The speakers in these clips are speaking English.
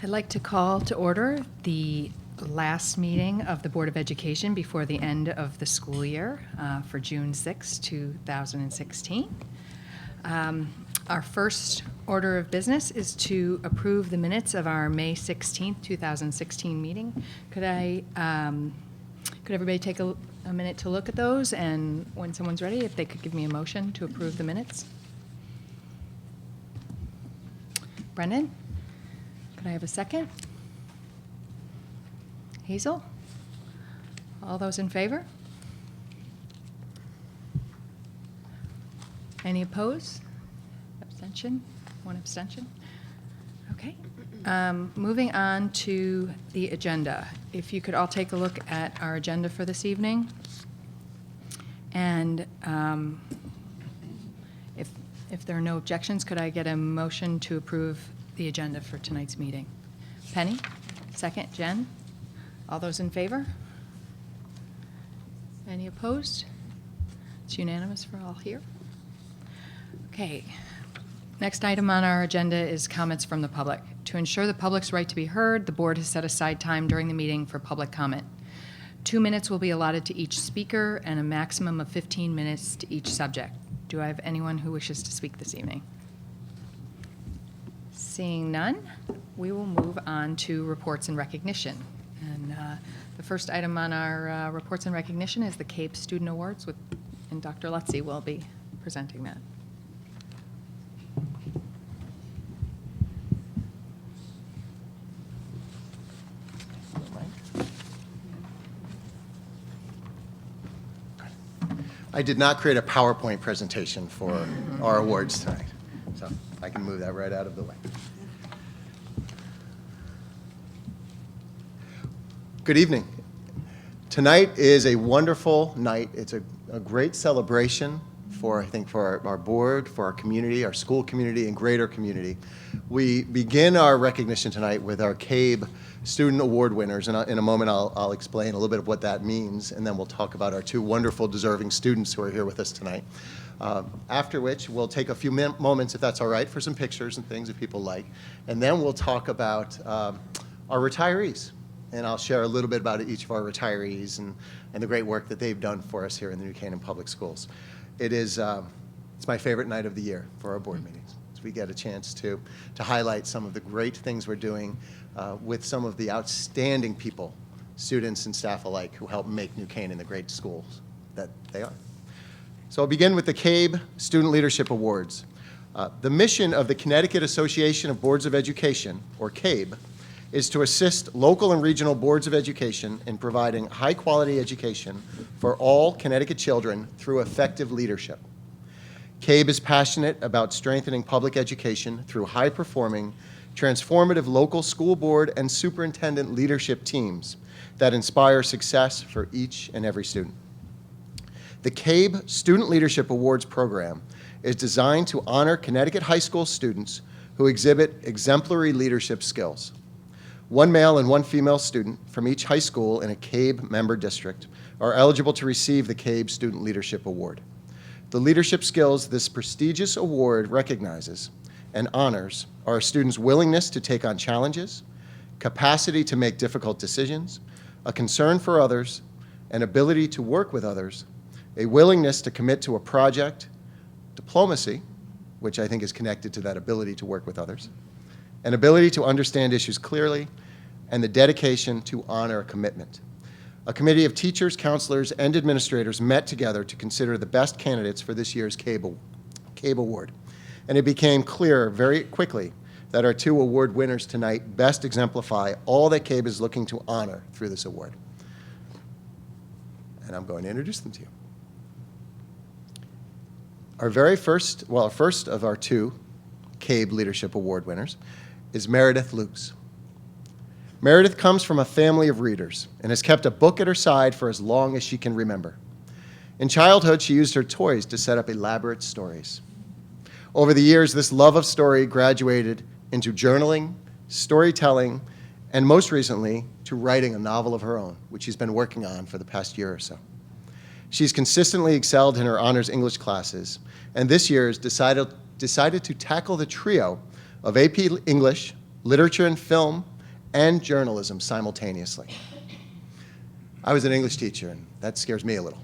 I'd like to call to order the last meeting of the Board of Education before the end of the school year for June 6, 2016. Our first order of business is to approve the minutes of our May 16, 2016 meeting. Could everybody take a minute to look at those, and when someone's ready, if they could give me a motion to approve the minutes? Brendan? Could I have a second? Hazel? All those in favor? Any opposed? Abstention? One abstention? Okay. Moving on to the agenda. If you could all take a look at our agenda for this evening. And if there are no objections, could I get a motion to approve the agenda for tonight's meeting? Penny? Second. Jen? All those in favor? Any opposed? It's unanimous for all here. Okay. Next item on our agenda is comments from the public. To ensure the public's right to be heard, the board has set aside time during the meeting for public comment. 2 minutes will be allotted to each speaker and a maximum of 15 minutes to each subject. Do I have anyone who wishes to speak this evening? Seeing none, we will move on to reports and recognition. And the first item on our reports and recognition is the CAPE Student Awards, and Dr. Lutzy will be presenting that. I did not create a PowerPoint presentation for our awards tonight, so I can move that right out of the way. Good evening. Tonight is a wonderful night. It's a great celebration for, I think, for our board, for our community, our school community, and greater community. We begin our recognition tonight with our CABE Student Award winners, and in a moment I'll explain a little bit of what that means, and then we'll talk about our two wonderful deserving students who are here with us tonight. After which we'll take a few moments, if that's all right, for some pictures and things that people like, and then we'll talk about our retirees, and I'll share a little bit about each of our retirees and the great work that they've done for us here in the New Canaan Public Schools. It's my favorite night of the year for our board meetings. We get a chance to highlight some of the great things we're doing with some of the outstanding people, students and staff alike, who help make New Canaan the great schools that they are. So I'll begin with the CABE Student Leadership Awards. The mission of the Connecticut Association of Boards of Education, or CABE, is to assist local and regional boards of education in providing high-quality education for all Connecticut children through effective leadership. CABE is passionate about strengthening public education through high-performing, transformative local school board and superintendent leadership teams that inspire success for each and every student. The CABE Student Leadership Awards program is designed to honor Connecticut high school students who exhibit exemplary leadership skills. One male and one female student from each high school in a CABE member district are eligible to receive the CABE Student Leadership Award. The leadership skills this prestigious award recognizes and honors are a student's willingness to take on challenges, capacity to make difficult decisions, a concern for others, an ability to work with others, a willingness to commit to a project, diplomacy, which I think is connected to that ability to work with others, an ability to understand issues clearly, and the dedication to honor a commitment. A committee of teachers, counselors, and administrators met together to consider the best candidates for this year's CABE Award. And it became clear very quickly that our two award winners tonight best exemplify all that CABE is looking to honor through this award. And I'm going to introduce them to you. Our first of our two CABE Leadership Award winners is Meredith Lukes. Meredith comes from a family of readers and has kept a book at her side for as long as she can remember. In childhood, she used her toys to set up elaborate stories. Over the years, this love of story graduated into journaling, storytelling, and most recently, to writing a novel of her own, which she's been working on for the past year or so. She's consistently excelled in her honors English classes, and this year has decided to tackle the trio of AP English, literature and film, and journalism simultaneously. I was an English teacher, and that scares me a little.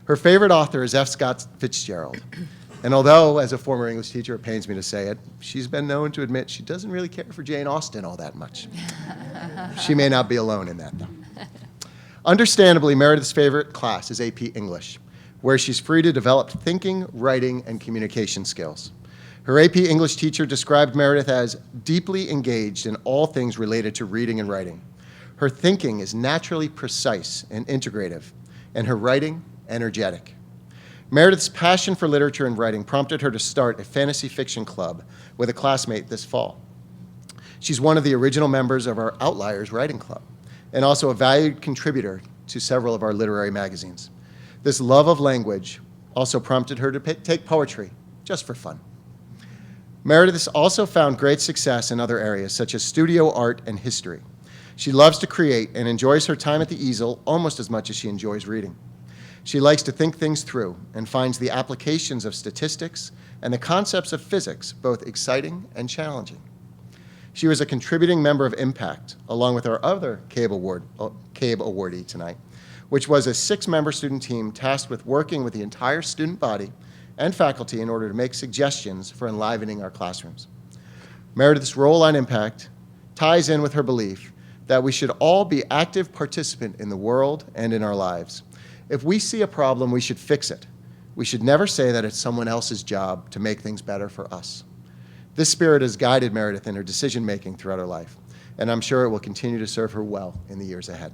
Her favorite author is F. Scott Fitzgerald. And although, as a former English teacher, it pains me to say it, she's been known to admit she doesn't really care for Jane Austen all that much. She may not be alone in that, though. Understandably, Meredith's favorite class is AP English, where she's free to develop thinking, writing, and communication skills. Her AP English teacher described Meredith as deeply engaged in all things related to reading and writing. Her thinking is naturally precise and integrative, and her writing, energetic. Meredith's passion for literature and writing prompted her to start a fantasy fiction club with a classmate this fall. She's one of the original members of our Outliers Writing Club, and also a valued contributor to several of our literary magazines. This love of language also prompted her to take poetry, just for fun. Meredith has also found great success in other areas, such as studio art and history. She loves to create and enjoys her time at the easel almost as much as she enjoys reading. She likes to think things through and finds the applications of statistics and the concepts of physics both exciting and challenging. She was a contributing member of Impact, along with our other CABE awardee tonight, which was a 6-member student team tasked with working with the entire student body and faculty in order to make suggestions for enlivening our classrooms. Meredith's role on Impact ties in with her belief that we should all be active participants in the world and in our lives. If we see a problem, we should fix it. We should never say that it's someone else's job to make things better for us. This spirit has guided Meredith in her decision-making throughout her life, and I'm sure it will continue to serve her well in the years ahead.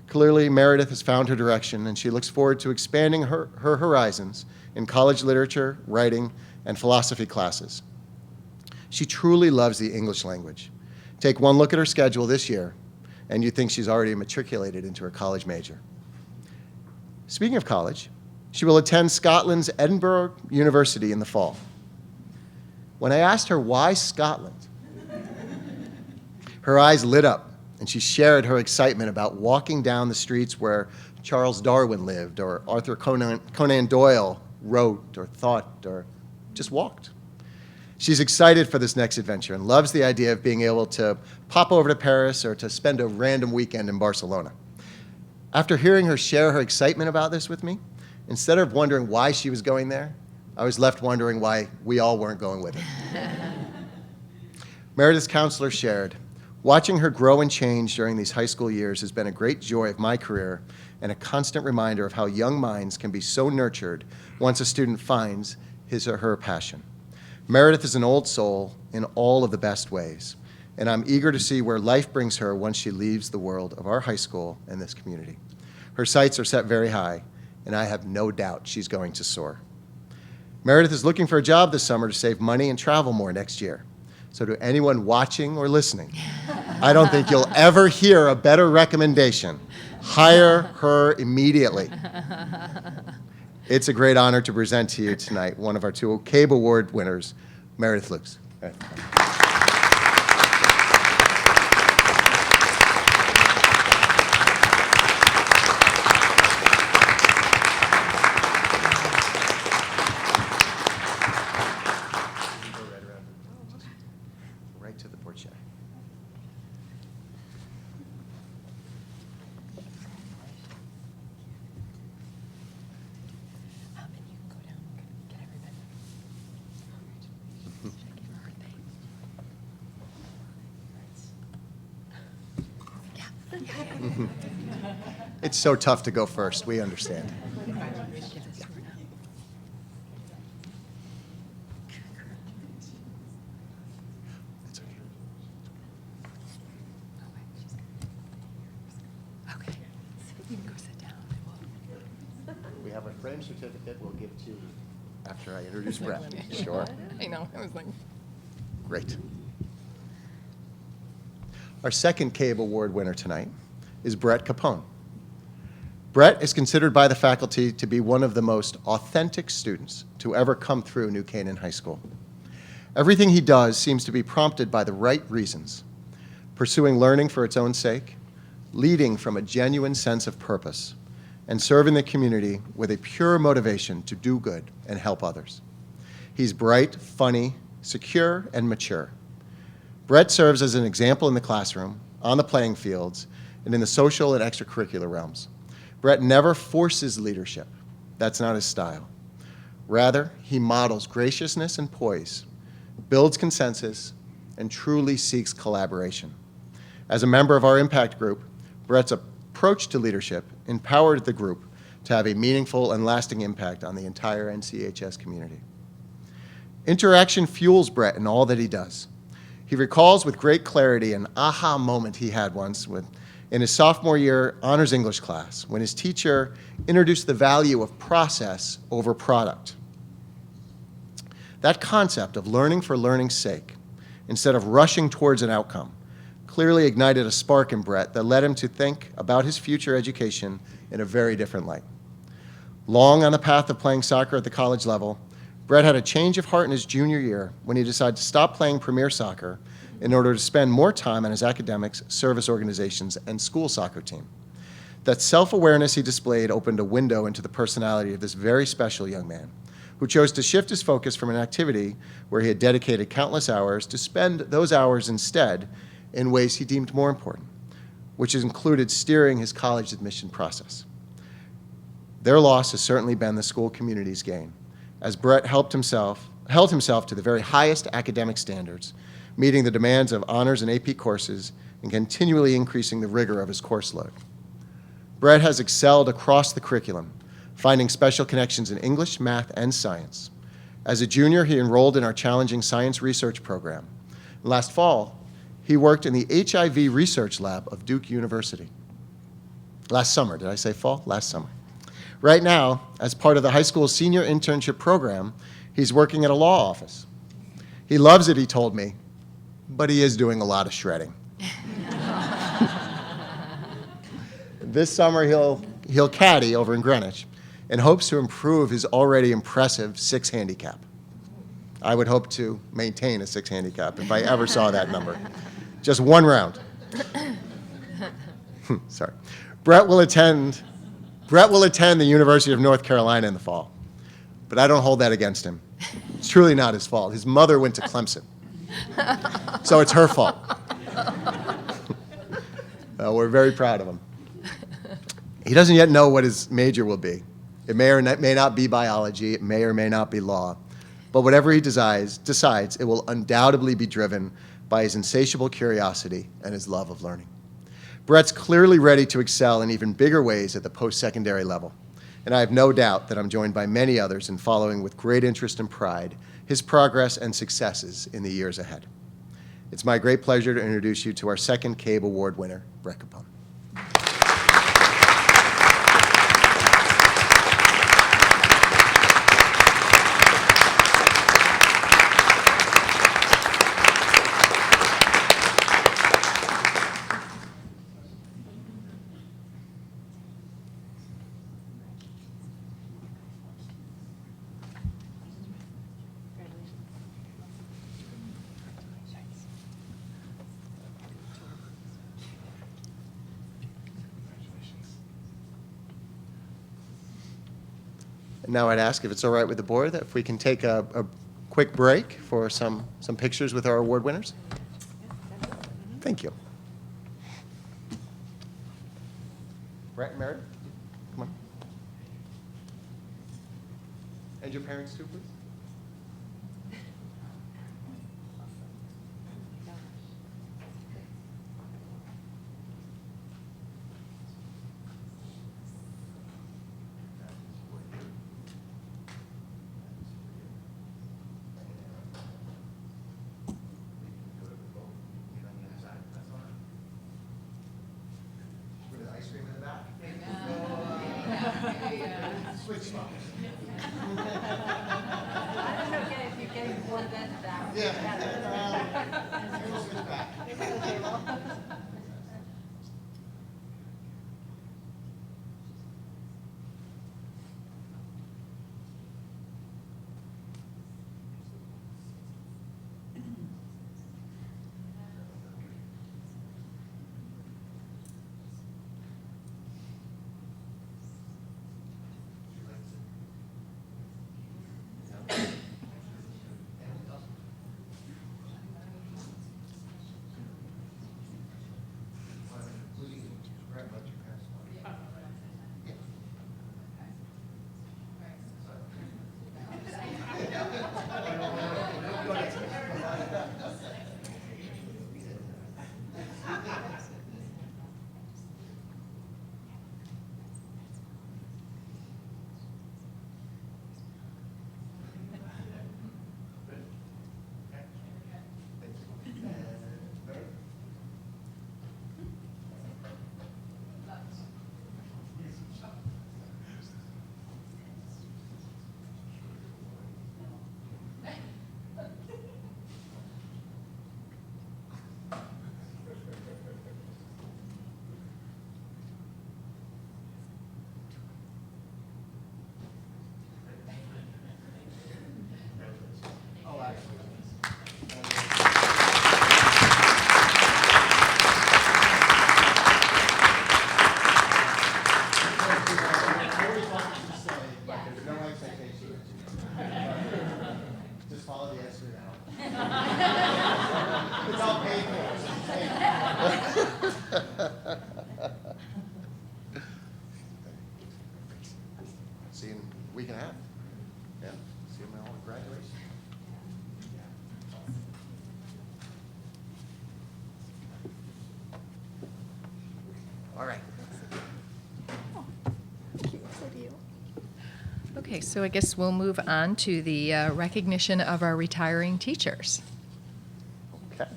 Clearly, Meredith has found her direction, and she looks forward to expanding her horizons in college literature, writing, and philosophy classes. She truly loves the English language. Take one look at her schedule this year, and you'd think she's already matriculated into her college major. Speaking of college, she will attend Scotland's Edinburgh University in the fall. When I asked her why Scotland, her eyes lit up, and she shared her excitement about walking down the streets where Charles Darwin lived, or Arthur Conan Doyle wrote, or thought, or just walked. She's excited for this next adventure and loves the idea of being able to pop over to Paris or to spend a random weekend in Barcelona. After hearing her share her excitement about this with me, instead of wondering why she was going there, I was left wondering why we all weren't going with her. Meredith's counselor shared, watching her grow and change during these high school years has been a great joy of my career and a constant reminder of how young minds can be so nurtured once a student finds his or her passion. Meredith is an old soul in all of the best ways, and I'm eager to see where life brings her once she leaves the world of our high school and this community. Her sights are set very high, and I have no doubt she's going to soar. Meredith is looking for a job this summer to save money and travel more next year. So to anyone watching or listening, I don't think you'll ever hear a better recommendation. Hire her immediately. It's a great honor to present to you tonight one of our 2 CABE Award winners, Meredith Luce. Right to the portiere. And you can go down and get everybody. Should I give her her thing? Yeah. It's so tough to go first, we understand. Give this to her now. It's okay. Okay. You can go sit down. We have a frame certificate we'll give to you after I introduce Brett. Sure. I know. I was like. Great. Our second CABE Award winner tonight is Brett Capone. Brett is considered by the faculty to be one of the most authentic students to ever come through New Canaan High School. Everything he does seems to be prompted by the right reasons, pursuing learning for its own sake, leading from a genuine sense of purpose, and serving the community with a pure motivation to do good and help others. He's bright, funny, secure, and mature. Brett serves as an example in the classroom, on the playing fields, and in the social and extracurricular realms. Brett never forces leadership. That's not his style. Rather, he models graciousness and poise, builds consensus, and truly seeks collaboration. As a member of our impact group, Brett's approach to leadership empowered the group to have a meaningful and lasting impact on the entire NCHS community. Interaction fuels Brett in all that he does. He recalls with great clarity an aha moment he had once in his sophomore year honors English class when his teacher introduced the value of process over product. That concept of learning for learning's sake, instead of rushing towards an outcome, clearly ignited a spark in Brett that led him to think about his future education in a very different light. Long on the path of playing soccer at the college level, Brett had a change of heart in his junior year when he decided to stop playing premier soccer in order to spend more time on his academics, service organizations, and school soccer team. That self-awareness he displayed opened a window into the personality of this very special young man, who chose to shift his focus from an activity where he had dedicated countless hours to spend those hours instead in ways he deemed more important, which included steering his college admission process. Their loss has certainly been the school community's gain, as Brett held himself to the very highest academic standards, meeting the demands of honors and AP courses and continually increasing the rigor of his course load. Brett has excelled across the curriculum, finding special connections in English, math, and science. As a junior, he enrolled in our challenging science research program. Last fall, he worked in the HIV research lab of Duke University. Last summer, did I say fall? Last summer. Right now, as part of the high school senior internship program, he's working at a law office. He loves it, he told me, but he is doing a lot of shredding. This summer, he'll caddy over in Greenwich and hopes to improve his already impressive 6 handicap. I would hope to maintain a 6 handicap if I ever saw that number. Just one round. Sorry. Brett will attend the University of North Carolina in the fall, but I don't hold that against him. It's truly not his fault. His mother went to Clemson, so it's her fault. We're very proud of him. He doesn't yet know what his major will be. It may or may not be biology. It may or may not be law. But whatever he decides, it will undoubtedly be driven by his insatiable curiosity and his love of learning. Brett's clearly ready to excel in even bigger ways at the post-secondary level, and I have no doubt that I'm joined by many others in following with great interest and pride his progress and successes in the years ahead. It's my great pleasure to introduce you to our second CABE Award winner, Brett Capone. Now I'd ask if it's all right with the board that if we can take a quick break for some pictures with our award winners. Thank you. Brett and Meredith, come on. And your parents too, please. Switch spots. know the answer now. It's all paid for. See you in a week and a half. Yeah. See you in all the graduation. All right. Okay, so I guess we'll move on to the recognition of our retiring teachers. Okay.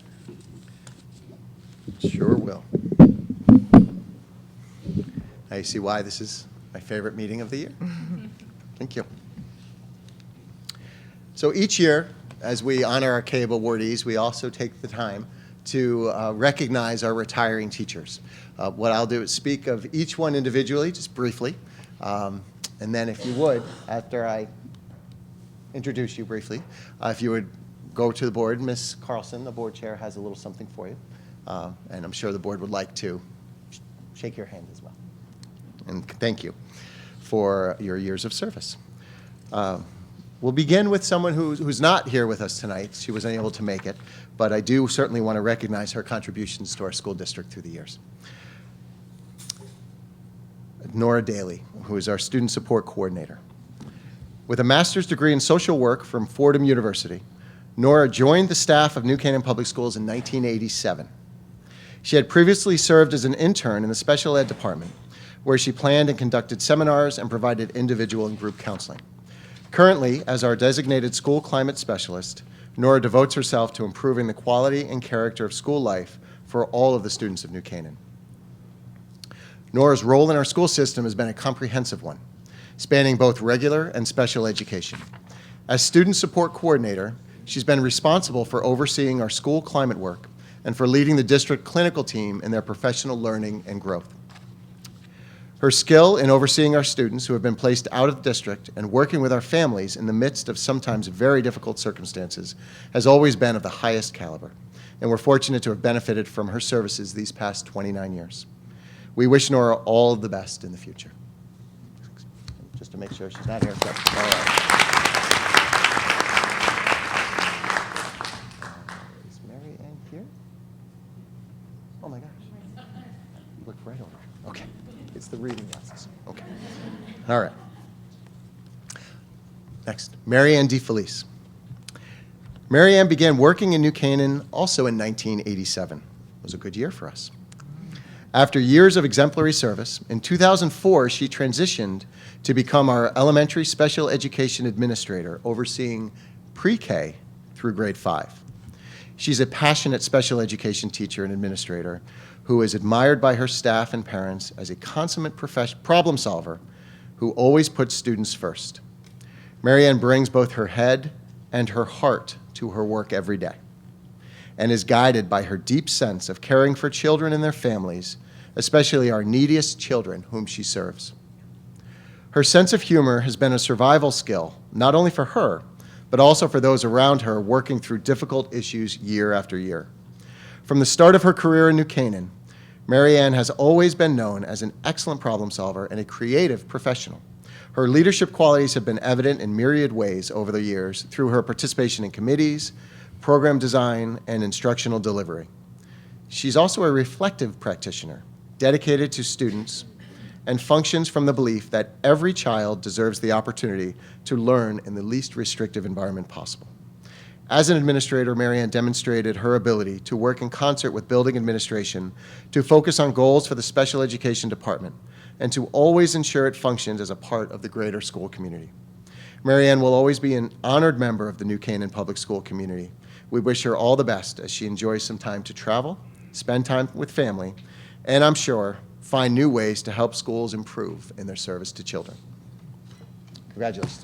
Sure will. Now you see why this is my favorite meeting of the year. Thank you. So each year, as we honor our CABE awardees, we also take the time to recognize our retiring teachers. What I'll do is speak of each one individually, just briefly. And then if you would, after I introduce you briefly, if you would go to the board, Ms. Carlson, the board chair, has a little something for you. And I'm sure the board would like to shake your hand as well. And thank you for your years of service. We'll begin with someone who's not here with us tonight. She wasn't able to make it, but I do certainly want to recognize her contributions to our school district through the years. Nora Daly, who is our student support coordinator. With a master's degree in social work from Fordham University, Nora joined the staff of New Canaan Public Schools in 1987. She had previously served as an intern in the special ed department, where she planned and conducted seminars and provided individual and group counseling. Currently, as our designated school climate specialist, Nora devotes herself to improving the quality and character of school life for all of the students of New Canaan. Nora's role in our school system has been a comprehensive one, spanning both regular and special education. As student support coordinator, she's been responsible for overseeing our school climate work and for leading the district clinical team in their professional learning and growth. Her skill in overseeing our students who have been placed out of the district and working with our families in the midst of sometimes very difficult circumstances has always been of the highest caliber, and we're fortunate to have benefited from her services these past 29 years. We wish Nora all the best in the future. Just to make sure she's not here. All right. Is Marianne here? Oh my gosh. Look right over her. Okay. It's the reading glasses. Okay. All right. Next, Marianne DeFelice. Marianne began working in New Canaan also in 1987. It was a good year for us. After years of exemplary service, in 2004, she transitioned to become our elementary special education administrator, overseeing pre-K through grade 5. She's a passionate special education teacher and administrator who is admired by her staff and parents as a consummate problem solver who always puts students first. Marianne brings both her head and her heart to her work every day and is guided by her deep sense of caring for children and their families, especially our neediest children whom she serves. Her sense of humor has been a survival skill, not only for her, but also for those around her working through difficult issues year after year. From the start of her career in New Canaan, Marianne has always been known as an excellent problem solver and a creative professional. Her leadership qualities have been evident in myriad ways over the years through her participation in committees, program design, and instructional delivery. She's also a reflective practitioner, dedicated to students, and functions from the belief that every child deserves the opportunity to learn in the least restrictive environment possible. As an administrator, Marianne demonstrated her ability to work in concert with building administration to focus on goals for the special education department and to always ensure it functions as a part of the greater school community. Marianne will always be an honored member of the New Canaan Public School community. We wish her all the best as she enjoys some time to travel, spend time with family, and I'm sure find new ways to help schools improve in their service to children. Congratulations.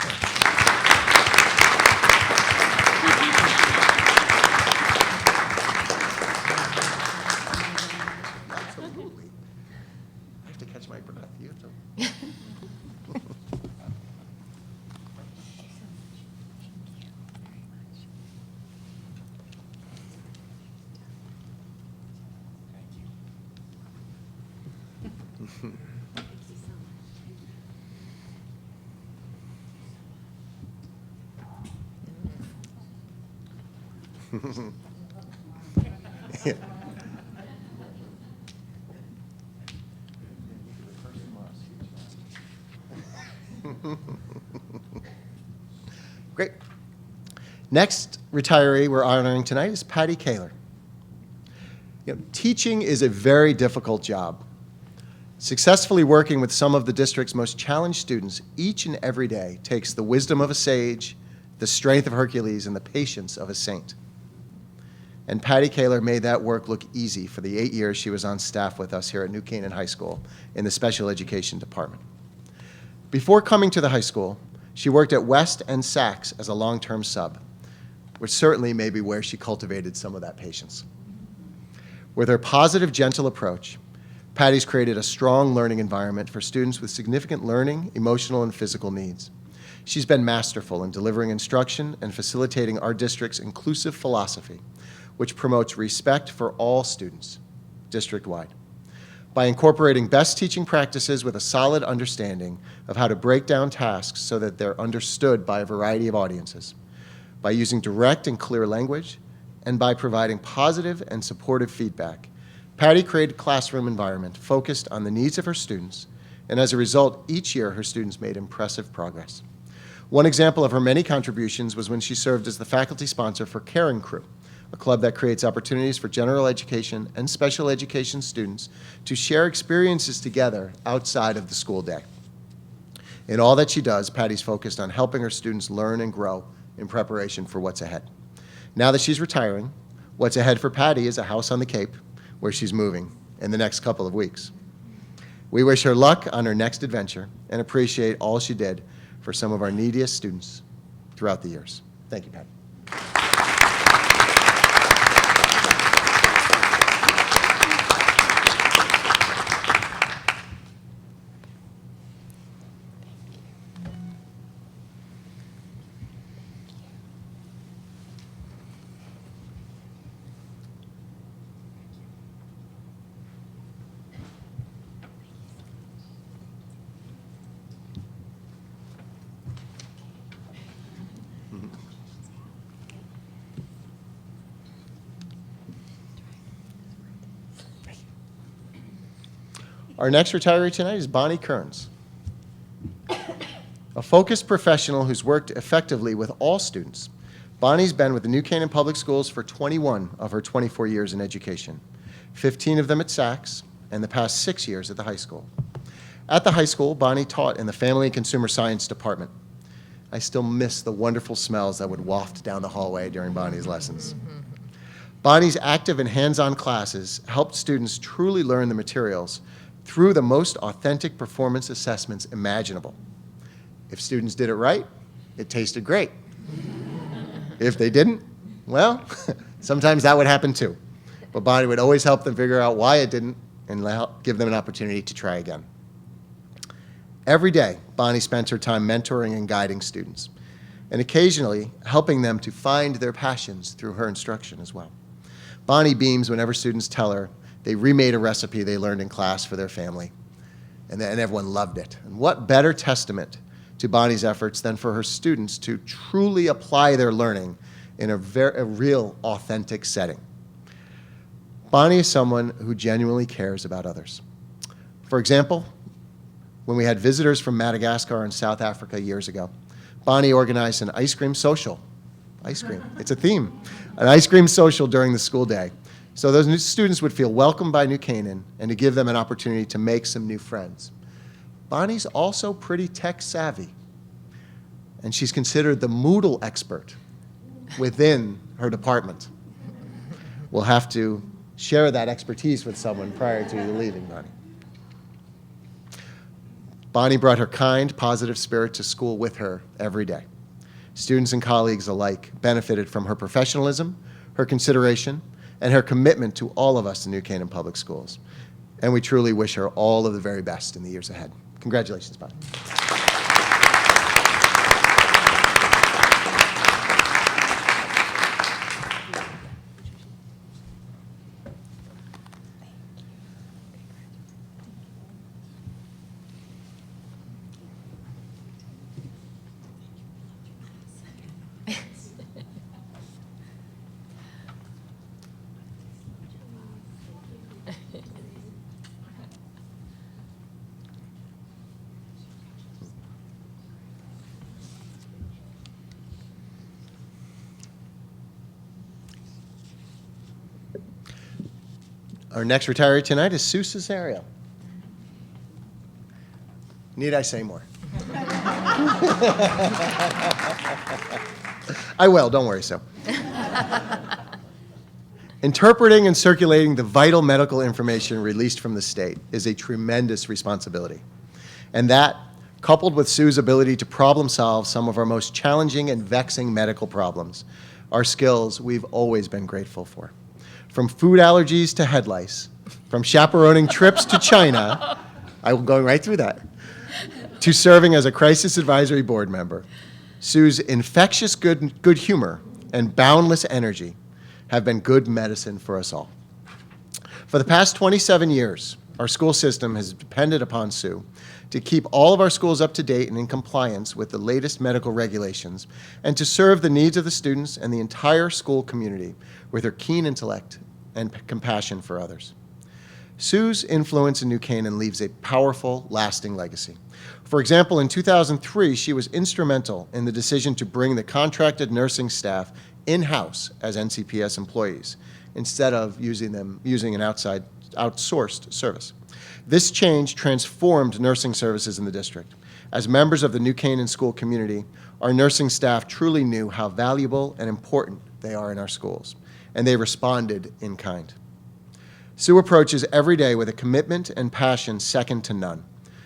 Absolutely. I have to catch my breath. You have to. Great. Next retiree we're honoring tonight is Patti Caylor. Teaching is a very difficult job. Successfully working with some of the district's most challenged students each and every day takes the wisdom of a sage, the strength of Hercules, and the patience of a saint. And Patti Caylor made that work look easy for the 8 years she was on staff with us here at New Canaan High School in the special education department. Before coming to the high school, she worked at West and Saks as a long-term sub, which certainly may be where she cultivated some of that patience. With her positive, gentle approach, Patti's created a strong learning environment for students with significant learning, emotional, and physical needs. She's been masterful in delivering instruction and facilitating our district's inclusive philosophy, which promotes respect for all students, district-wide. By incorporating best teaching practices with a solid understanding of how to break down tasks so that they're understood by a variety of audiences, by using direct and clear language, and by providing positive and supportive feedback, Patti created a classroom environment focused on the needs of her students, and as a result, each year her students made impressive progress. One example of her many contributions was when she served as the faculty sponsor for Caring Crew, a club that creates opportunities for general education and special education students to share experiences together outside of the school day. In all that she does, Patti's focused on helping her students learn and grow in preparation for what's ahead. Now that she's retiring, what's ahead for Patti is a house on the Cape where she's moving in the next couple of weeks. We wish her luck on her next adventure and appreciate all she did for some of our neediest students throughout the years. Thank you, Patti. Our next retiree tonight is Bonnie Kearns, a focused professional who's worked effectively with all students. Bonnie's been with the New Canaan Public Schools for 21 of her 24 years in education, 15 of them at Saks, and the past 6 years at the high school. At the high school, Bonnie taught in the Family and Consumer Science department. I still miss the wonderful smells that would waft down the hallway during Bonnie's lessons. Bonnie's active and hands-on classes helped students truly learn the materials through the most authentic performance assessments imaginable. If students did it right, it tasted great. If they didn't, well, sometimes that would happen too. But Bonnie would always help them figure out why it didn't and give them an opportunity to try again. Every day, Bonnie spent her time mentoring and guiding students, and occasionally helping them to find their passions through her instruction as well. Bonnie beams whenever students tell her they remade a recipe they learned in class for their family, and everyone loved it. And what better testament to Bonnie's efforts than for her students to truly apply their learning in a real, authentic setting. Bonnie is someone who genuinely cares about others. For example, when we had visitors from Madagascar and South Africa years ago, Bonnie organized an ice cream social. Ice cream, it's a theme. An ice cream social during the school day. So those new students would feel welcomed by New Canaan and to give them an opportunity to make some new friends. Bonnie's also pretty tech savvy, and she's considered the Moodle expert within her department. We'll have to share that expertise with someone prior to you leaving, Bonnie. Bonnie brought her kind, positive spirit to school with her every day. Students and colleagues alike benefited from her professionalism, her consideration, and her commitment to all of us in New Canaan Public Schools. And we truly wish her all of the very best in the years ahead. Congratulations, Bonnie. Our next retiree tonight is Sue Cesario. Need I say more? I will, don't worry, Sue. Interpreting and circulating the vital medical information released from the state is a tremendous responsibility. And that, coupled with Sue's ability to problem solve some of our most challenging and vexing medical problems, are skills we've always been grateful for. From food allergies to head lice, from chaperoning trips to China, I'm going right through that, to serving as a crisis advisory board member, Sue's infectious good humor and boundless energy have been good medicine for us all. For the past 27 years, our school system has depended upon Sue to keep all of our schools up to date and in compliance with the latest medical regulations, and to serve the needs of the students and the entire school community with her keen intellect and compassion for others. Sue's influence in New Canaan leaves a powerful, lasting legacy. For example, in 2003, she was instrumental in the decision to bring the contracted nursing staff in-house as NCPS employees instead of using an outsourced service. This change transformed nursing services in the district. As members of the New Canaan school community, our nursing staff truly knew how valuable and important they are in our schools, and they responded in kind. Sue approaches every day with a commitment and passion second to none.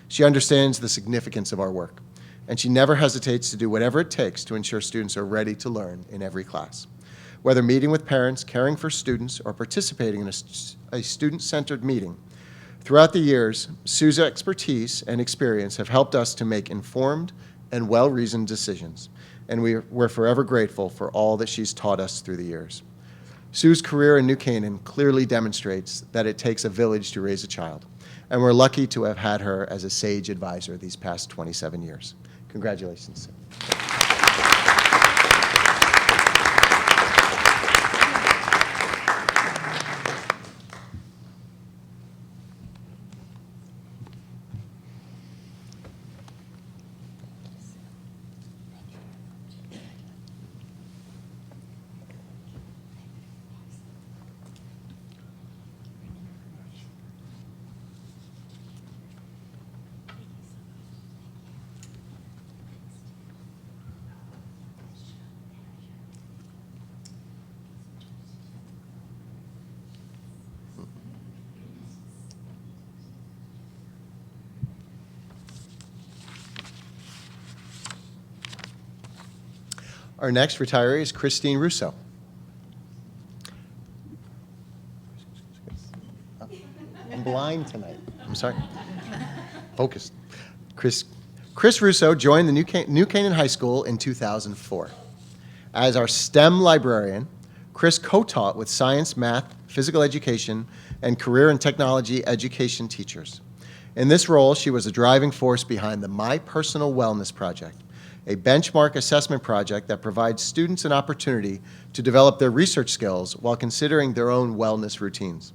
She understands the significance of our work, and she never hesitates to do whatever it takes to ensure students are ready to learn in every class. Whether meeting with parents, caring for students, or participating in a student-centered meeting, throughout the years, Sue's expertise and experience have helped us to make informed and well-reasoned decisions, and we're forever grateful for all that she's taught us through the years. Sue's career in New Canaan clearly demonstrates that it takes a village to raise a child, and we're lucky to have had her as a sage advisor these past 27 years. Congratulations, Sue. Our next retiree is Christine Russo. I'm blind tonight. I'm sorry. Focused. Chris Russo joined the New Canaan High School in 2004. As our STEM librarian, Chris co-taught with science, math, physical education, and career and technology education teachers. In this role, she was a driving force behind the My Personal Wellness Project, a benchmark assessment project that provides students an opportunity to develop their research skills while considering their own wellness routines.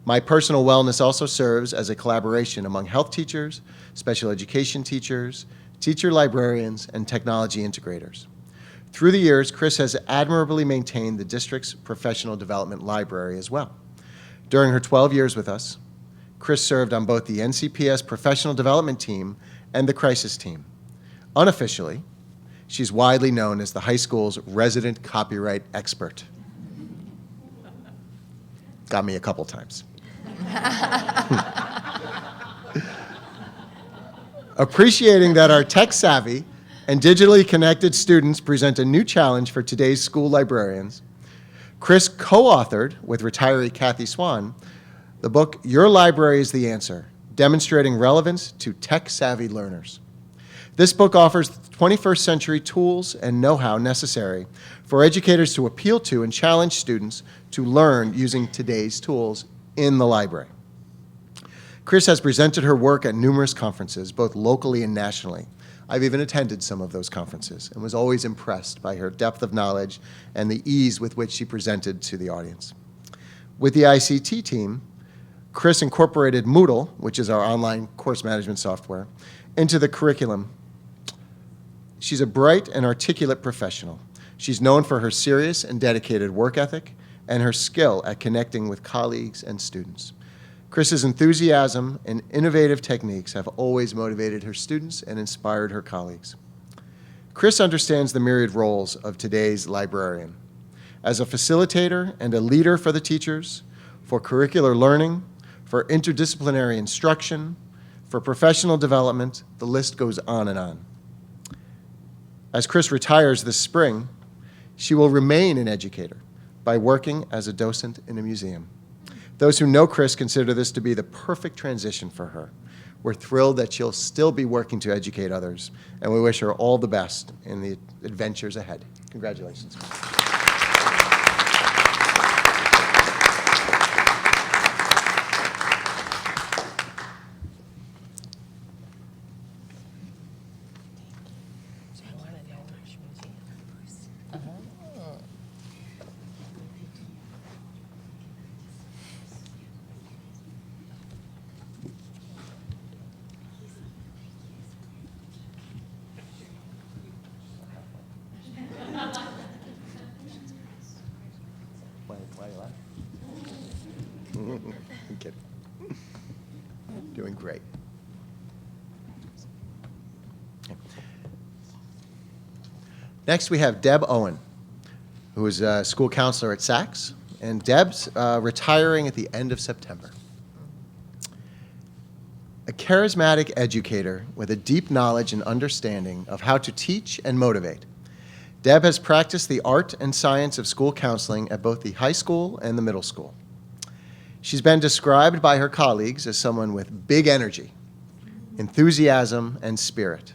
My Personal Wellness also serves as a collaboration among health teachers, special education teachers, teacher librarians, and technology integrators. Through the years, Chris has admirably maintained the district's professional development library as well. During her 12 years with us, Chris served on both the NCPS professional development team and the crisis team. Unofficially, she's widely known as the high school's resident copyright expert. Got me a couple times. Appreciating that our tech-savvy and digitally connected students present a new challenge for today's school librarians, Chris co-authored with retiree Kathy Swan the book Your Library is the Answer, demonstrating relevance to tech-savvy learners. This book offers 21st century tools and know-how necessary for educators to appeal to and challenge students to learn using today's tools in the library. Chris has presented her work at numerous conferences, both locally and nationally. I've even attended some of those conferences and was always impressed by her depth of knowledge and the ease with which she presented to the audience. With the ICT team, Chris incorporated Moodle, which is our online course management software, into the curriculum. She's a bright and articulate professional. She's known for her serious and dedicated work ethic and her skill at connecting with colleagues and students. Chris's enthusiasm and innovative techniques have always motivated her students and inspired her colleagues. Chris understands the myriad roles of today's librarian. As a facilitator and a leader for the teachers, for curricular learning, for interdisciplinary instruction, for professional development, the list goes on and on. As Chris retires this spring, she will remain an educator by working as a docent in a museum. Those who know Chris consider this to be the perfect transition for her. We're thrilled that she'll still be working to educate others, and we wish her all the best in the adventures ahead. Congratulations. Why are you laughing? I'm kidding. Doing great. Next, we have Deb Owen, who is a school counselor at Saks, and Deb's retiring at the end of September. A charismatic educator with a deep knowledge and understanding of how to teach and motivate, Deb has practiced the art and science of school counseling at both the high school and the middle school. She's been described by her colleagues as someone with big energy, enthusiasm, and spirit.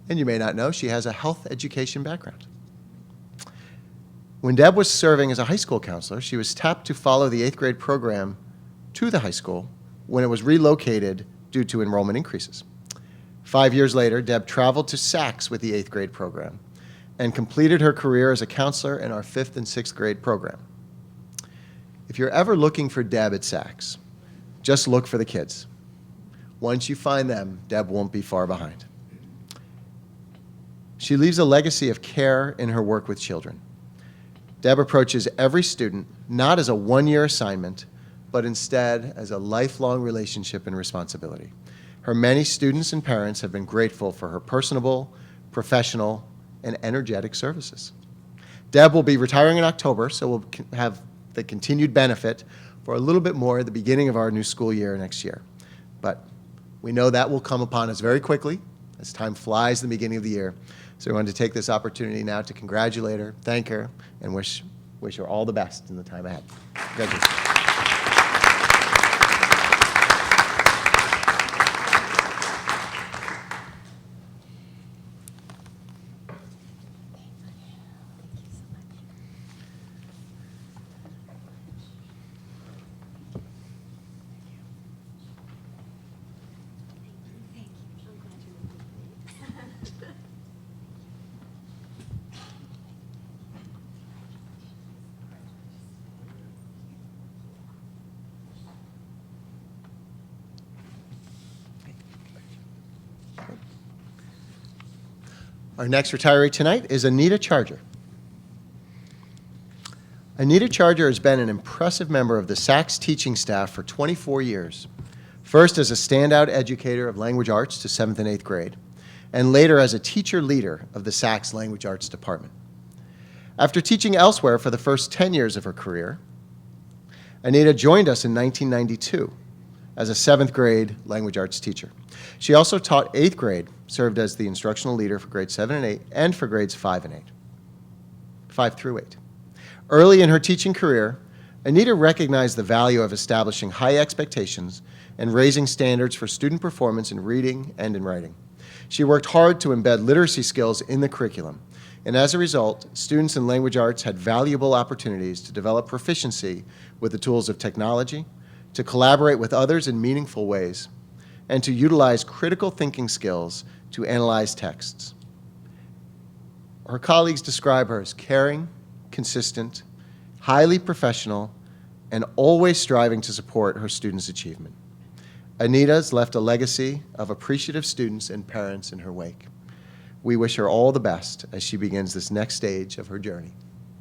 And you may not know, she has a health education background. When Deb was serving as a high school counselor, she was tapped to follow the 8th grade program to the high school when it was relocated due to enrollment increases. 5 years later, Deb traveled to Saks with the 8th grade program and completed her career as a counselor in our 5th and 6th grade program. If you're ever looking for Deb at Saks, just look for the kids. Once you find them, Deb won't be far behind. She leaves a legacy of care in her work with children. Deb approaches every student not as a one-year assignment, but instead as a lifelong relationship and responsibility. Her many students and parents have been grateful for her personable, professional, and energetic services. Deb will be retiring in October, so we'll have the continued benefit for a little bit more at the beginning of our new school year next year. But we know that will come upon us very quickly as time flies in the beginning of the year. So we wanted to take this opportunity now to congratulate her, thank her, and wish her all the best in the time ahead. Congratulations. Our next retiree tonight is Anita Charger. Anita Charger has been an impressive member of the Saks teaching staff for 24 years, first as a standout educator of language arts to 7th and 8th grade, and later as a teacher leader of the Saks Language Arts Department. After teaching elsewhere for the first 10 years of her career, Anita joined us in 1992 as a 7th grade language arts teacher. She also taught 8th grade, served as the instructional leader for grades 7 and 8, and for grades 5 through 8. Early in her teaching career, Anita recognized the value of establishing high expectations and raising standards for student performance in reading and in writing. She worked hard to embed literacy skills in the curriculum, and as a result, students in language arts had valuable opportunities to develop proficiency with the tools of technology, to collaborate with others in meaningful ways, and to utilize critical thinking skills to analyze texts. Her colleagues describe her as caring, consistent, highly professional, and always striving to support her students' achievement. Anita's left a legacy of appreciative students and parents in her wake. We wish her all the best as she begins this next stage of her journey.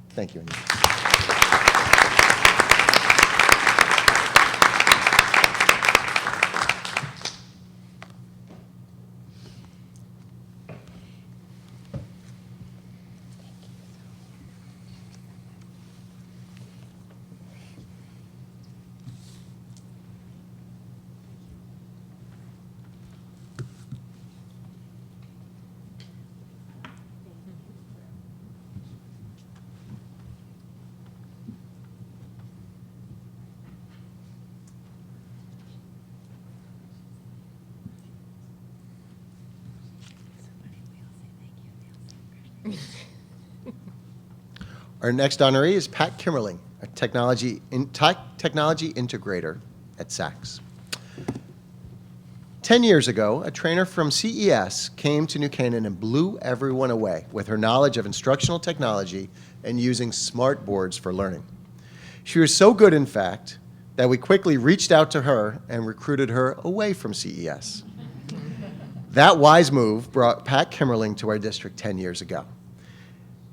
Thank you, Anita. Our next honoree is Pat Kimberling, a technology integrator at Saks. 10 years ago, a trainer from CES came to New Canaan and blew everyone away with her knowledge of instructional technology and using smart boards for learning. She was so good, in fact, that we quickly reached out to her and recruited her away from CES. That wise move brought Pat Kimberling to our district 10 years ago.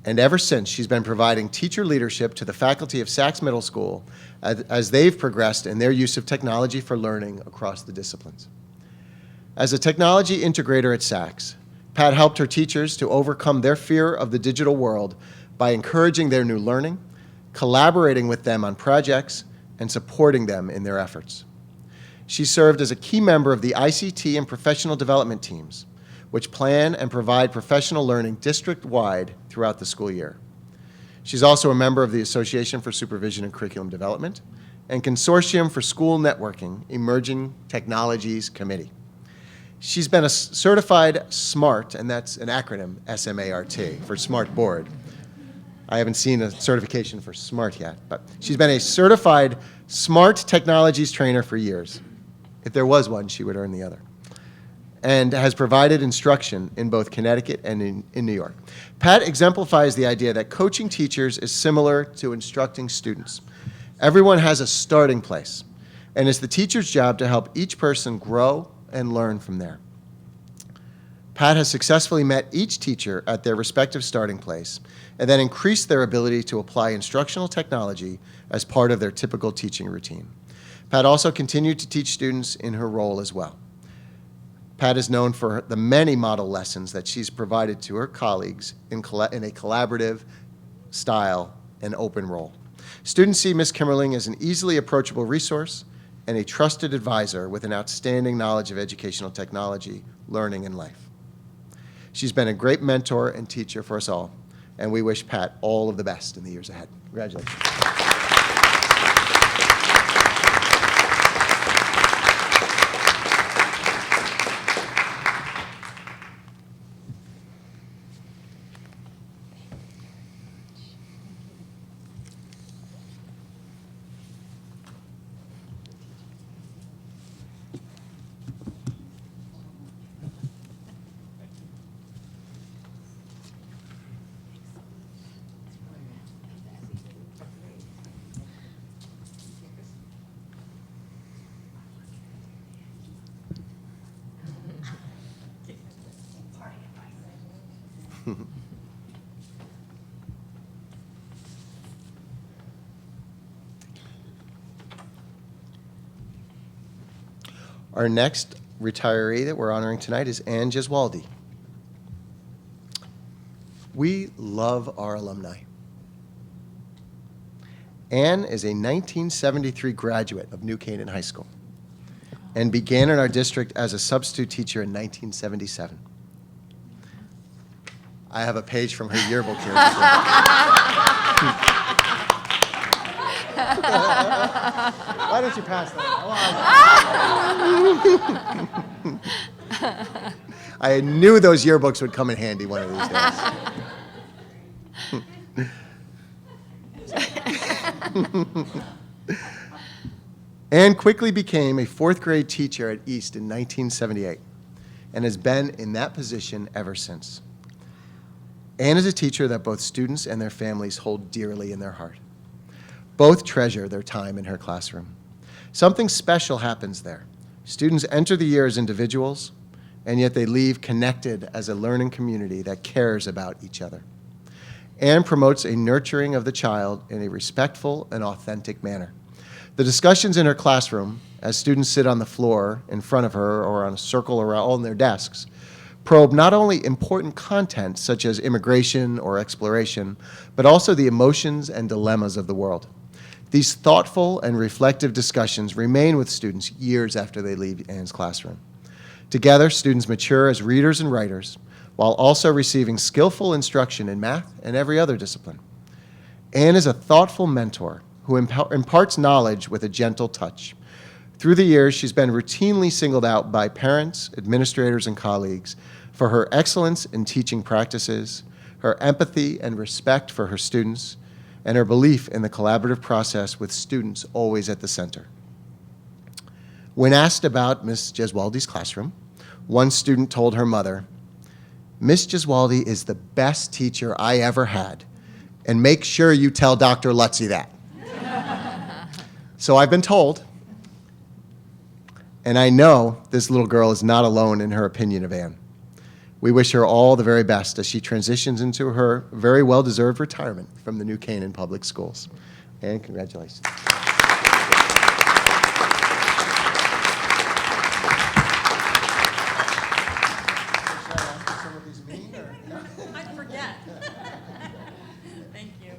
And ever since, she's been providing teacher leadership to the faculty of Saks Middle School as they've progressed in their use of technology for learning across the disciplines. As a technology integrator at Saks, Pat helped her teachers to overcome their fear of the digital world by encouraging their new learning, collaborating with them on projects, and supporting them in their efforts. She served as a key member of the ICT and professional development teams, which plan and provide professional learning district-wide throughout the school year. She's also a member of the Association for Supervision and Curriculum Development and Consortium for School Networking Emerging Technologies Committee. She's been a certified SMART, and that's an acronym, S-M-A-R-T, for Smart Board. I haven't seen a certification for SMART yet, but she's been a certified SMART Technologies trainer for years. If there was one, she would earn the other. And has provided instruction in both Connecticut and in New York. Pat exemplifies the idea that coaching teachers is similar to instructing students. Everyone has a starting place, and it's the teacher's job to help each person grow and learn from there. Pat has successfully met each teacher at their respective starting place and then increased their ability to apply instructional technology as part of their typical teaching routine. Pat also continued to teach students in her role as well. Pat is known for the many model lessons that she's provided to her colleagues in a collaborative style and open role. Students see Ms. Kimberling as an easily approachable resource and a trusted advisor with an outstanding knowledge of educational technology, learning, and life. She's been a great mentor and teacher for us all, and we wish Pat all of the best in the years ahead. Congratulations. Our next retiree that we're honoring tonight is Ann Jaswal. We love our alumni. Ann is a 1973 graduate of New Canaan High School and began in our district as a substitute teacher in 1977. I have a page from her yearbook here. Why don't you pass that? I knew those yearbooks would come in handy one of these days. Ann quickly became a fourth grade teacher at East in 1978 and has been in that position ever since. Ann is a teacher that both students and their families hold dearly in their heart. Both treasure their time in her classroom. Something special happens there. Students enter the year as individuals, and yet they leave connected as a learning community that cares about each other. Ann promotes a nurturing of the child in a respectful and authentic manner. The discussions in her classroom, as students sit on the floor in front of her or on a circle around their desks, probe not only important content such as immigration or exploration, but also the emotions and dilemmas of the world. These thoughtful and reflective discussions remain with students years after they leave Ann's classroom. Together, students mature as readers and writers, while also receiving skillful instruction in math and every other discipline. Ann is a thoughtful mentor who imparts knowledge with a gentle touch. Through the years, she's been routinely singled out by parents, administrators, and colleagues for her excellence in teaching practices, her empathy and respect for her students, and her belief in the collaborative process with students always at the center. When asked about Miss Jaswaldi's classroom, one student told her mother, "Miss Jaswaldi is the best teacher I ever had, and make sure you tell Dr. Lutzy that." So I've been told, and I know this little girl is not alone in her opinion of Anne. We wish her all the very best as she transitions into her very well-deserved retirement from the New Canaan Public Schools. Anne, congratulations. I'd forget. Thank you.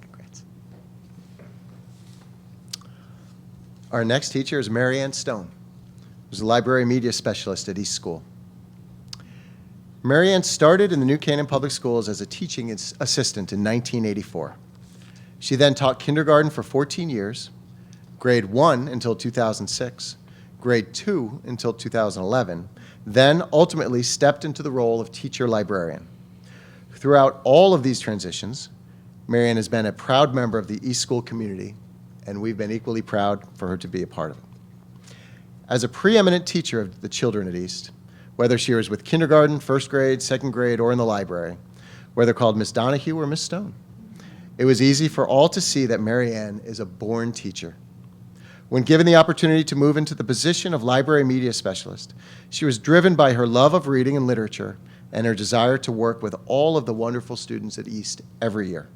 Congrats. Our next teacher is Marianne Stone, who's a library media specialist at East School. Marianne started in the New Canaan Public Schools as a teaching assistant in 1984. She then taught kindergarten for 14 years, grade 1 until 2006, grade 2 until 2011, then ultimately stepped into the role of teacher librarian. Throughout all of these transitions, Marianne has been a proud member of the East School community, and we've been equally proud for her to be a part of it. As a preeminent teacher of the children at East, whether she was with kindergarten, first grade, second grade, or in the library, whether called Miss Donahue or Miss Stone, it was easy for all to see that Marianne is a born teacher. When given the opportunity to move into the position of library media specialist, she was driven by her love of reading and literature and her desire to work with all of the wonderful students at East every year.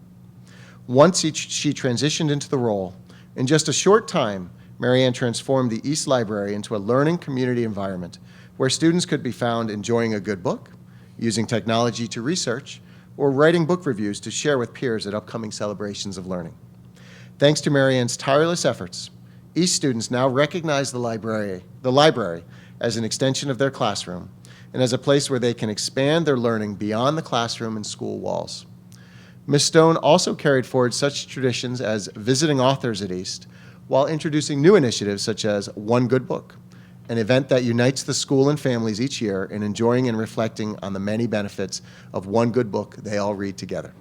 Once she transitioned into the role, in just a short time, Marianne transformed the East Library into a learning community environment where students could be found enjoying a good book, using technology to research, or writing book reviews to share with peers at upcoming celebrations of learning. Thanks to Marianne's tireless efforts, East students now recognize the library as an extension of their classroom and as a place where they can expand their learning beyond the classroom and school walls. Ms. Stone also carried forward such traditions as visiting authors at East while introducing new initiatives such as One Good Book, an event that unites the school and families each year in enjoying and reflecting on the many benefits of one good book they all read together.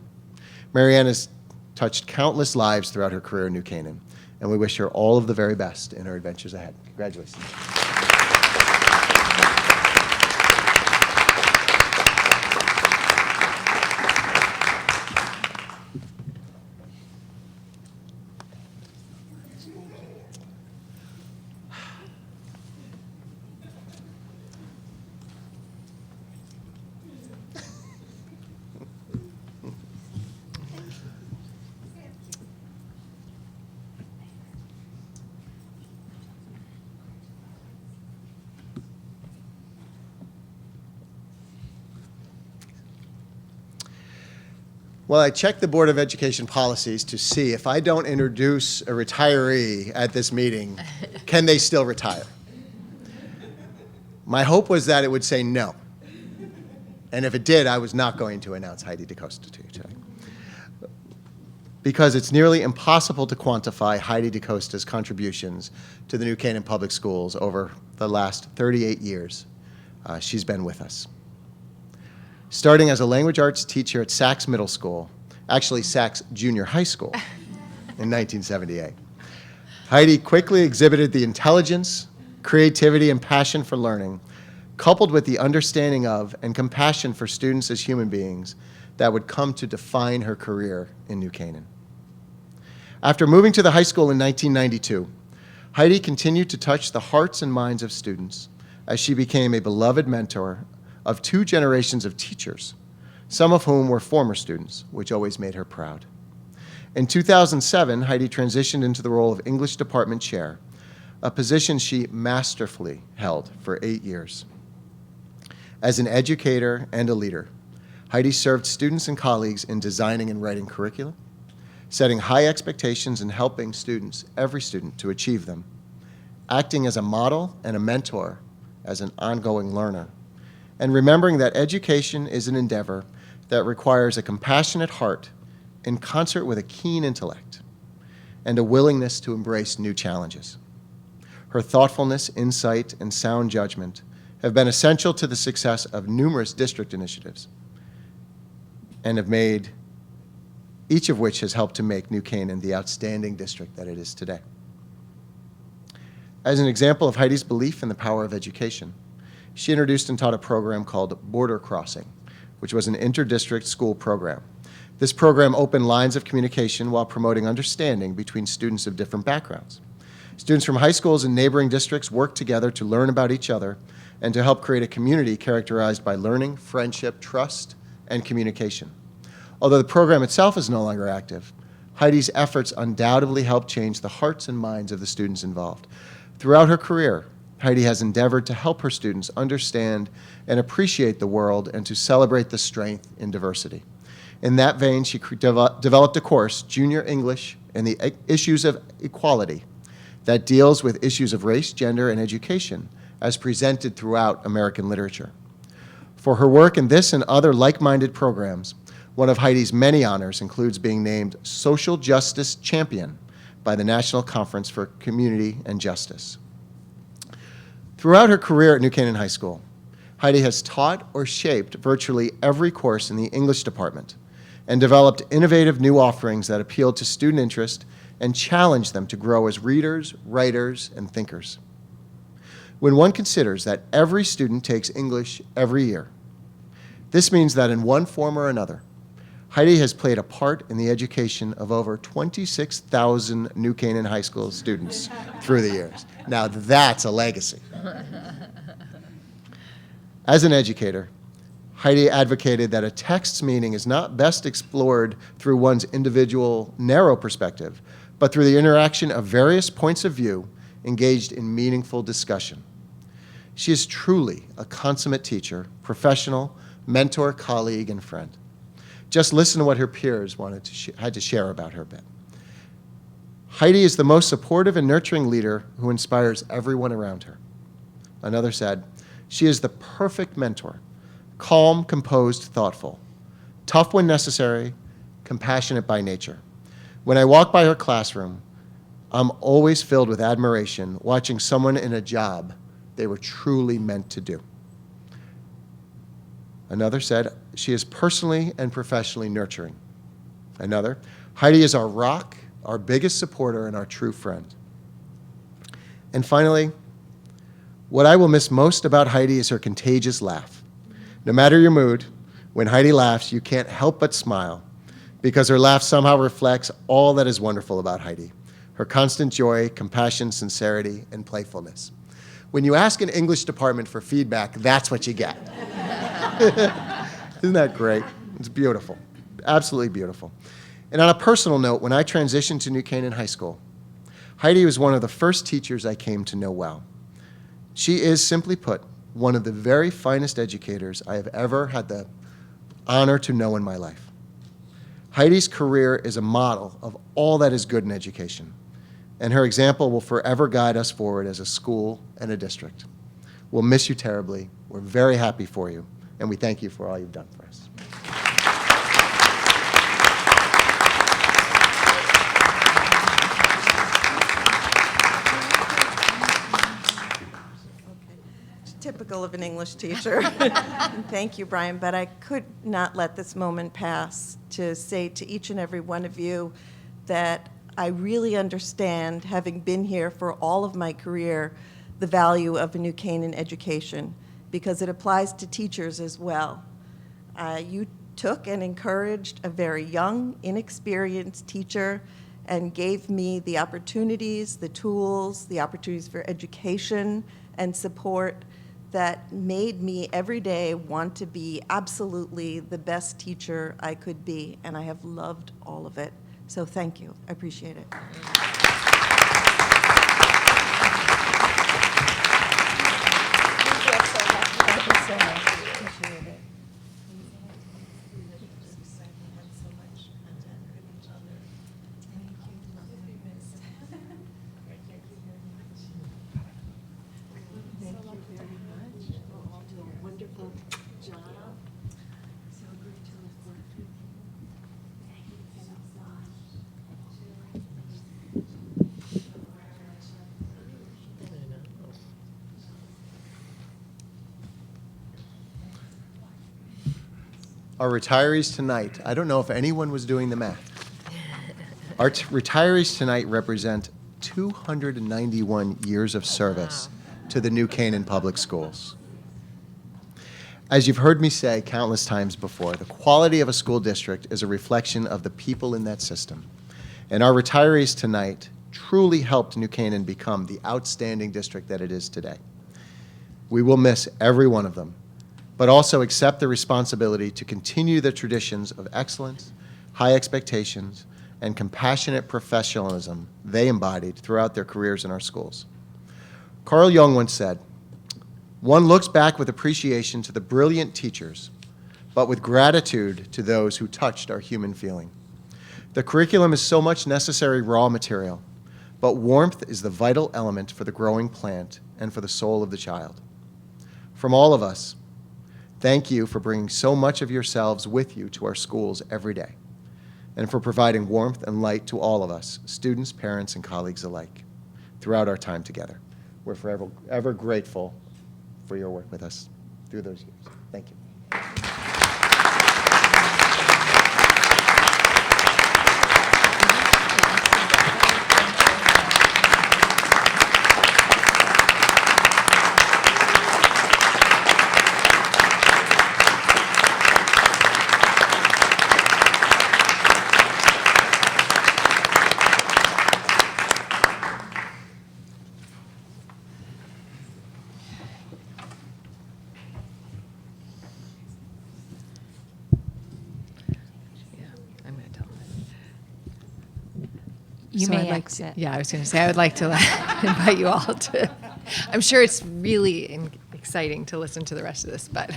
Marianne has touched countless lives throughout her career in New Canaan, and we wish her all of the very best in her adventures ahead. Congratulations. Well, I checked the Board of Education policies to see if I don't introduce a retiree at this meeting, can they still retire? My hope was that it would say no. And if it did, I was not going to announce Heidi De Costa to you today. Because it's nearly impossible to quantify Heidi De Costa's contributions to the New Canaan Public Schools over the last 38 years she's been with us. Starting as a language arts teacher at Sachs Middle School, actually Sachs Junior High School, in 1978. Heidi quickly exhibited the intelligence, creativity, and passion for learning, coupled with the understanding of and compassion for students as human beings that would come to define her career in New Canaan. After moving to the high school in 1992, Heidi continued to touch the hearts and minds of students as she became a beloved mentor of 2 generations of teachers, some of whom were former students, which always made her proud. In 2007, Heidi transitioned into the role of English department chair, a position she masterfully held for 8 years. As an educator and a leader, Heidi served students and colleagues in designing and writing curricula, setting high expectations and helping students, every student, to achieve them, acting as a model and a mentor as an ongoing learner, and remembering that education is an endeavor that requires a compassionate heart in concert with a keen intellect and a willingness to embrace new challenges. Her thoughtfulness, insight, and sound judgment have been essential to the success of numerous district initiatives and have made, each of which has helped to make New Canaan the outstanding district that it is today. As an example of Heidi's belief in the power of education, she introduced and taught a program called Border Crossing, which was an inter-district school program. This program opened lines of communication while promoting understanding between students of different backgrounds. Students from high schools and neighboring districts worked together to learn about each other and to help create a community characterized by learning, friendship, trust, and communication. Although the program itself is no longer active, Heidi's efforts undoubtedly helped change the hearts and minds of the students involved. Throughout her career, Heidi has endeavored to help her students understand and appreciate the world and to celebrate the strength in diversity. In that vein, she developed a course, Junior English and the Issues of Equality, that deals with issues of race, gender, and education as presented throughout American literature. For her work in this and other like-minded programs, one of Heidi's many honors includes being named Social Justice Champion by the National Conference for Community and Justice. Throughout her career at New Canaan High School, Heidi has taught or shaped virtually every course in the English department and developed innovative new offerings that appealed to student interest and challenged them to grow as readers, writers, and thinkers. When one considers that every student takes English every year, this means that in one form or another, Heidi has played a part in the education of over 26,000 New Canaan High School students through the years. Now that's a legacy. As an educator, Heidi advocated that a text's meaning is not best explored through one's individual narrow perspective, but through the interaction of various points of view engaged in meaningful discussion. She is truly a consummate teacher, professional, mentor, colleague, and friend. Just listen to what her peers had to share about her bit. Heidi is the most supportive and nurturing leader who inspires everyone around her. Another said, she is the perfect mentor, calm, composed, thoughtful, tough when necessary, compassionate by nature. When I walk by her classroom, I'm always filled with admiration watching someone in a job they were truly meant to do. Another said, she is personally and professionally nurturing. Another, Heidi is our rock, our biggest supporter, and our true friend. And finally, what I will miss most about Heidi is her contagious laugh. No matter your mood, when Heidi laughs, you can't help but smile, because her laugh somehow reflects all that is wonderful about Heidi, her constant joy, compassion, sincerity, and playfulness. When you ask an English department for feedback, that's what you get. Isn't that great? It's beautiful, absolutely beautiful. And on a personal note, when I transitioned to New Canaan High School, Heidi was one of the first teachers I came to know well. She is, simply put, one of the very finest educators I have ever had the honor to know in my life. Heidi's career is a model of all that is good in education, and her example will forever guide us forward as a school and a district. We'll miss you terribly. We're very happy for you, and we thank you for all you've done for us. Typical of an English teacher. Thank you, Brian, but I could not let this moment pass to say to each and every one of you that I really understand, having been here for all of my career, the value of a New Canaan education, because it applies to teachers as well. You took and encouraged a very young, inexperienced teacher and gave me the opportunities, the tools, the opportunities for education and support that made me every day want to be absolutely the best teacher I could be, and I have loved all of it. So thank you. I appreciate it. Our retirees tonight, I don't know if anyone was doing the math. Our retirees tonight represent 291 years of service to the New Canaan Public Schools. As you've heard me say countless times before, the quality of a school district is a reflection of the people in that system. And our retirees tonight truly helped New Canaan become the outstanding district that it is today. We will miss every one of them, but also accept the responsibility to continue the traditions of excellence, high expectations, and compassionate professionalism they embodied throughout their careers in our schools. Carl Jung once said, "One looks back with appreciation to the brilliant teachers, but with gratitude to those who touched our human feeling." The curriculum is so much necessary raw material, but warmth is the vital element for the growing plant and for the soul of the child. From all of us, thank you for bringing so much of yourselves with you to our schools every day, and for providing warmth and light to all of us, students, parents, and colleagues alike, throughout our time together. We're forever ever grateful for your work with us through those years. Thank you. I'm going to tell You So may I'd like exit. I was going to say, I would like to invite you all to, I'm sure it's really exciting to listen to the rest of this, but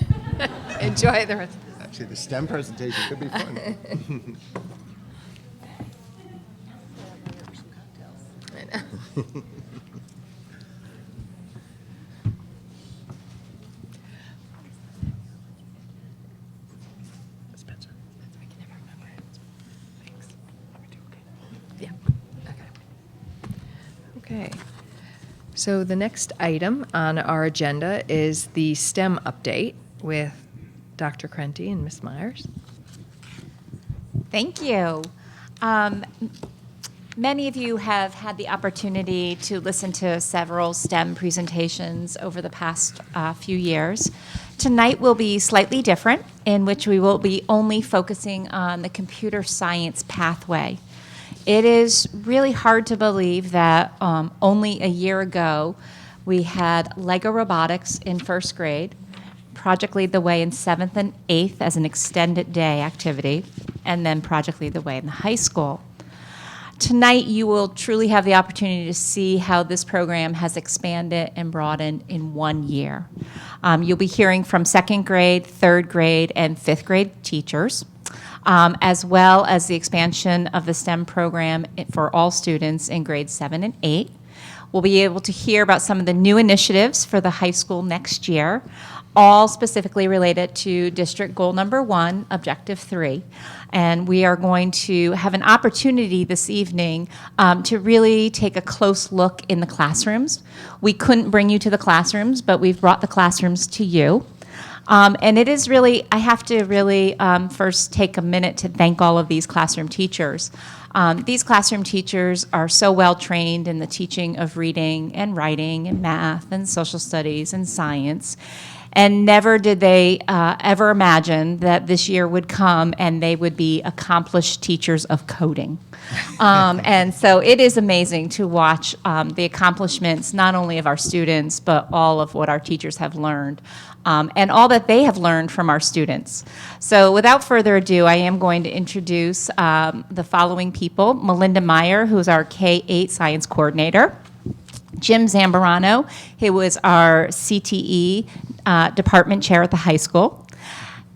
enjoy the rest. Actually, the STEM presentation could be fun. I know. Spencer. I can never remember it. Thanks. Yeah. Okay. So the next item on our agenda is the STEM update with Dr. Krenti and Ms. Myers. Thank you. Many of you have had the opportunity to listen to several STEM presentations over the past few years. Tonight will be slightly different, in which we will be only focusing on the computer science pathway. It is really hard to believe that only a year ago we had Lego robotics in first grade, Project Lead the Way in 7th and 8th as an extended day activity, and then Project Lead the Way in the high school. Tonight, you will truly have the opportunity to see how this program has expanded and broadened in 1 year. You'll be hearing from second grade, third grade, and fifth grade teachers, as well as the expansion of the STEM program for all students in grades 7 and 8. We'll be able to hear about some of the new initiatives for the high school next year, all specifically related to District Goal Number 1, Objective 3. And we are going to have an opportunity this evening to really take a close look in the classrooms. We couldn't bring you to the classrooms, but we've brought the classrooms to you. And it is really, I have to really first take a minute to thank all of these classroom teachers. These classroom teachers are so well trained in the teaching of reading and writing and math and social studies and science. And never did they ever imagine that this year would come and they would be accomplished teachers of coding. And so it is amazing to watch the accomplishments not only of our students, but all of what our teachers have learned. And all that they have learned from our students. So without further ado, I am going to introduce the following people. Melinda Meyer, who's our K-8 science coordinator. Jim Zambarano, who was our CTE department chair at the high school.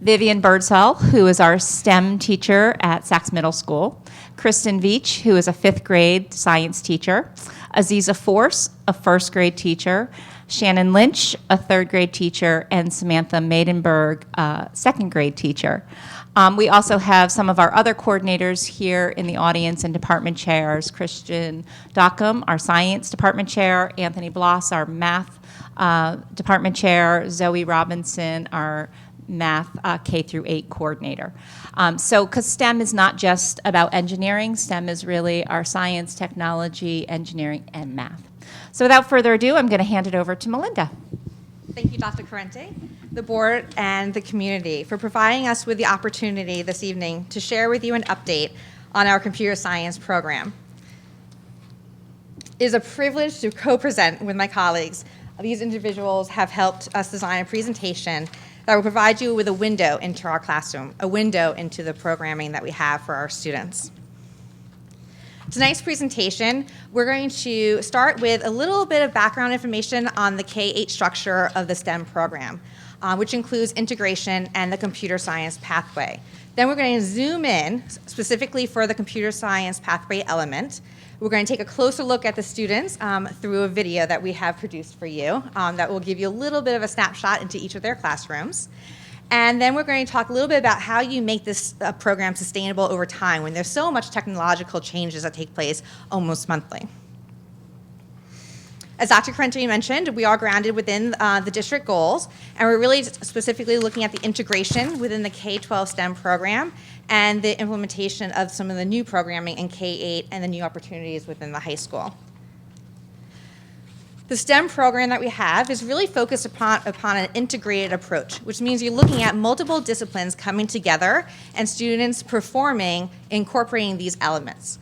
Vivian Birdsall, who is our STEM teacher at Sachs Middle School. Kristen Veach, who is a fifth grade science teacher. Aziza Force, a first grade teacher. Shannon Lynch, a third grade teacher, and Samantha Maidenberg, a second grade teacher. We also have some of our other coordinators here in the audience and department chairs. Christian Dockham, our science department chair. Anthony Bloss, our math department chair. Zoe Robinson, our math K through 8 coordinator. So, because STEM is not just about engineering, STEM is really our science, technology, engineering, and math. So without further ado, I'm going to hand it over to Melinda. Thank you, Dr. Corrente, the board, and the community for providing us with the opportunity this evening to share with you an update on our computer science program. It is a privilege to co-present with my colleagues. These individuals have helped us design a presentation that will provide you with a window into our classroom, a window into the programming that we have for our students. Tonight's presentation, we're going to start with a little bit of background information on the K-8 structure of the STEM program, which includes integration and the computer science pathway. Then we're going to zoom in specifically for the computer science pathway element. We're going to take a closer look at the students through a video that we have produced for you that will give you a little bit of a snapshot into each of their classrooms. And then we're going to talk a little bit about how you make this program sustainable over time when there's so much technological changes that take place almost monthly. As Dr. Corrente mentioned, we are grounded within the district goals, and we're really specifically looking at the integration within the K-12 STEM program and the implementation of some of the new programming in K-8 and the new opportunities within the high school. The STEM program that we have is really focused upon an integrated approach, which means you're looking at multiple disciplines coming together and students performing, incorporating these elements.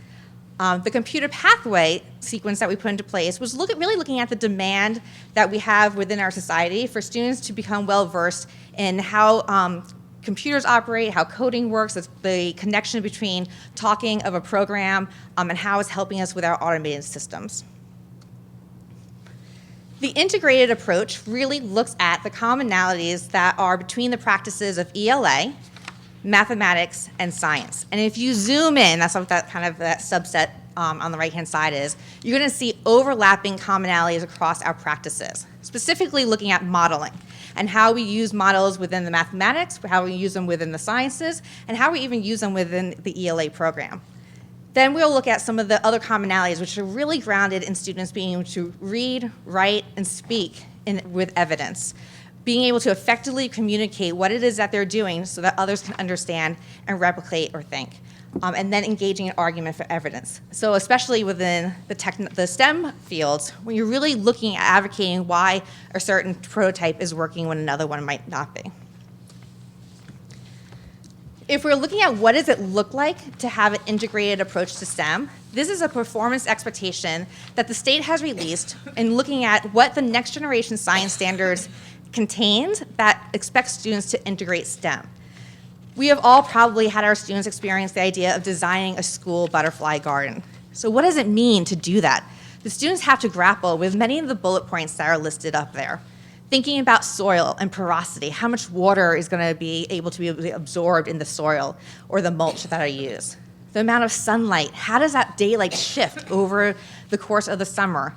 The computer pathway sequence that we put into place was really looking at the demand that we have within our society for students to become well-versed in how computers operate, how coding works, the connection between talking of a program and how it's helping us with our automated systems. The integrated approach really looks at the commonalities that are between the practices of ELA, mathematics, and science. And if you zoom in, that's what that subset on the right-hand side is, you're going to see overlapping commonalities across our practices, specifically looking at modeling and how we use models within the mathematics, how we use them within the sciences, and how we even use them within the ELA program. Then we'll look at some of the other commonalities, which are really grounded in students being able to read, write, and speak with evidence, being able to effectively communicate what it is that they're doing so that others can understand and replicate or think, and then engaging in argument for evidence. So especially within the STEM fields, when you're really looking at advocating why a certain prototype is working when another one might not be. If we're looking at what does it look like to have an integrated approach to STEM, this is a performance expectation that the state has released in looking at what the next generation science standards contains that expects students to integrate STEM. We have all probably had our students experience the idea of designing a school butterfly garden. So what does it mean to do that? The students have to grapple with many of the bullet points that are listed up there. Thinking about soil and porosity, how much water is going to be able to be absorbed in the soil or the mulch that I use. The amount of sunlight, how does that daylight shift over the course of the summer?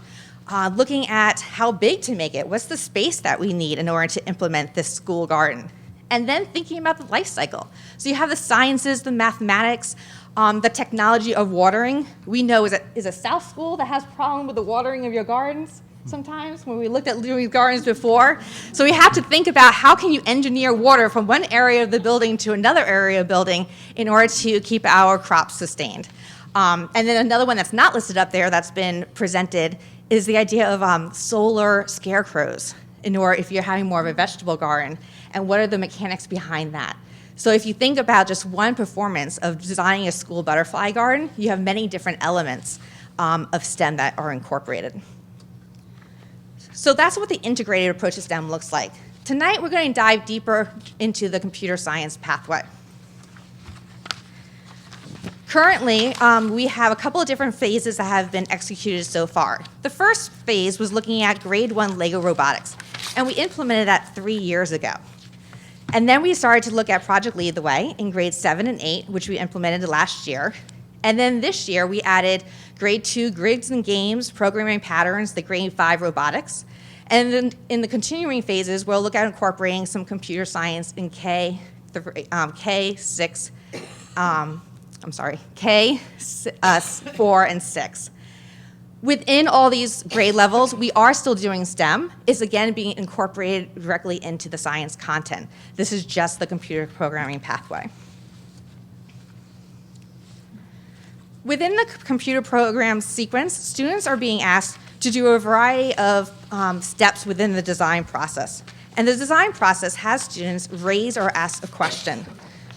Looking at how big to make it, what's the space that we need in order to implement this school garden? And then thinking about the life cycle. So you have the sciences, the mathematics, the technology of watering. We know is a South school that has a problem with the watering of your gardens sometimes when we looked at doing gardens before. So we have to think about how can you engineer water from one area of the building to another area of the building in order to keep our crops sustained. And then another one that's not listed up there that's been presented is the idea of solar scarecrows if you're having more of a vegetable garden, and what are the mechanics behind that. So if you think about just one performance of designing a school butterfly garden, you have many different elements of STEM that are incorporated. So that's what the integrated approach to STEM looks like. Tonight, we're going to dive deeper into the computer science pathway. Currently, we have a couple of different phases that have been executed so far. The first phase was looking at grade 1 Lego robotics, and we implemented that 3 years ago. And then we started to look at Project Lead the Way in grades 7 and 8, which we implemented last year. And then this year, we added grade 2 grids and games, programming patterns, the grade 5 robotics. And then in the continuing phases, we'll look at incorporating some computer science in K4 and 6. Within all these grade levels, we are still doing STEM. It's again being incorporated directly into the science content. This is just the computer programming pathway. Within the computer program sequence, students are being asked to do a variety of steps within the design process. And the design process has students raise or ask a question.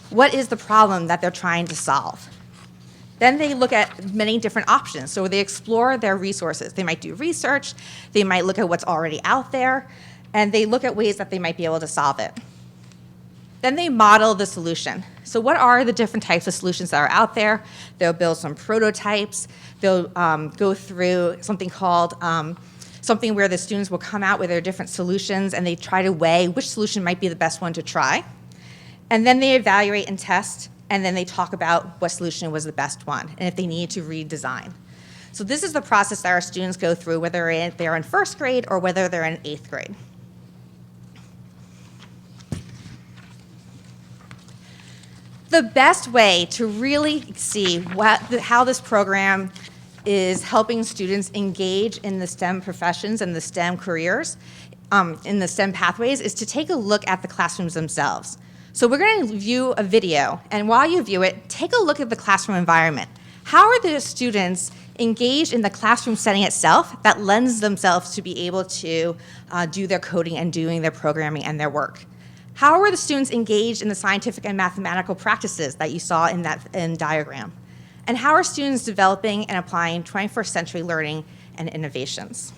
What is the problem that they're trying to solve? Then they look at many different options. So they explore their resources. They might do research, they might look at what's already out there, and they look at ways that they might be able to solve it. Then they model the solution. So what are the different types of solutions that are out there? They'll build some prototypes. They'll go through something called, something where the students will come out with their different solutions and they try to weigh which solution might be the best one to try. And then they evaluate and test, and then they talk about what solution was the best one and if they need to redesign. So this is the process that our students go through, whether they're in first grade or whether they're in 8th grade. The best way to really see how this program is helping students engage in the STEM professions and the STEM careers, in the STEM pathways, is to take a look at the classrooms themselves. So we're going to view a video, and while you view it, take a look at the classroom environment. How are the students engaged in the classroom setting itself that lends themselves to be able to do their coding and doing their programming and their work? How are the students engaged in the scientific and mathematical practices that you saw in that diagram? And how are students developing and applying 21st century learning and innovations?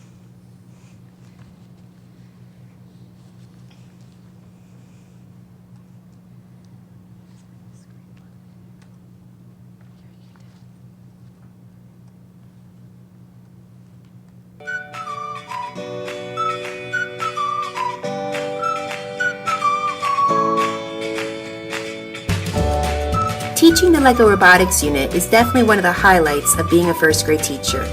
Teaching the LEGO Robotics unit is definitely one of the highlights of being a first grade teacher.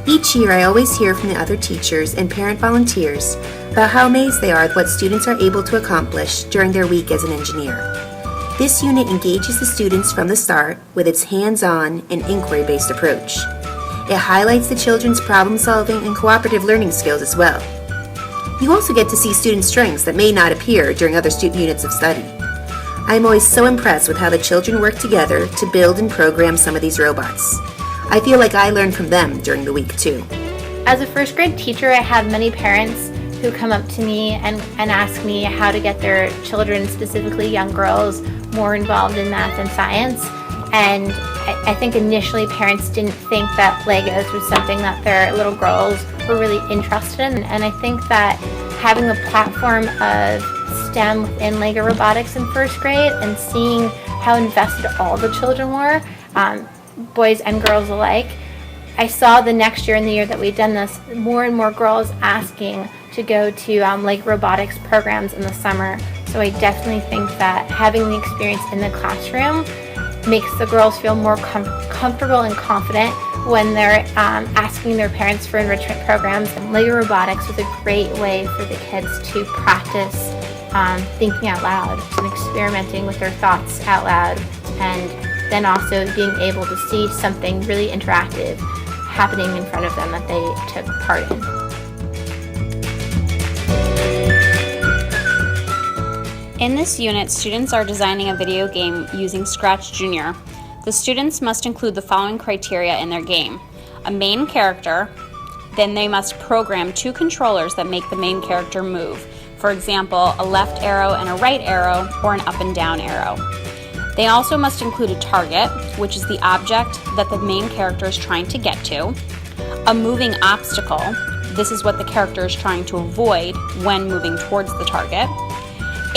Each year I always hear from the other teachers and parent volunteers about how amazed they are at what students are able to accomplish during their week as an engineer. This unit engages the students from the start with its hands-on and inquiry-based approach. It highlights the children's problem-solving and cooperative learning skills as well. You also get to see student strengths that may not appear during other student units of study. I am always so impressed with how the children work together to build and program some of these robots. I feel like I learn from them during the week too. As a first grade teacher, I have many parents who come up to me and ask me how to get their children, specifically young girls, more involved in math and science. And I think initially parents didn't think that Legos was something that their little girls were really interested in. And I think that having a platform of STEM within LEGO Robotics in first grade and seeing how invested all the children were, boys and girls alike, I saw the next year and the year that we'd done this, more and more girls asking to go to LEGO Robotics programs in the summer. So I definitely think that having the experience in the classroom makes the girls feel more comfortable and confident when they're asking their parents for enrichment programs. And LEGO Robotics was a great way for the kids to practice thinking out loud and experimenting with their thoughts out loud, and then also being able to see something really interactive happening in front of them that they took part in. In this unit, students are designing a video game using Scratch Junior. The students must include the following criteria in their game: a main character, then they must program 2 controllers that make the main character move. For example, a left arrow and a right arrow, or an up and down arrow. They also must include a target, which is the object that the main character is trying to get to, a moving obstacle, this is what the character is trying to avoid when moving towards the target,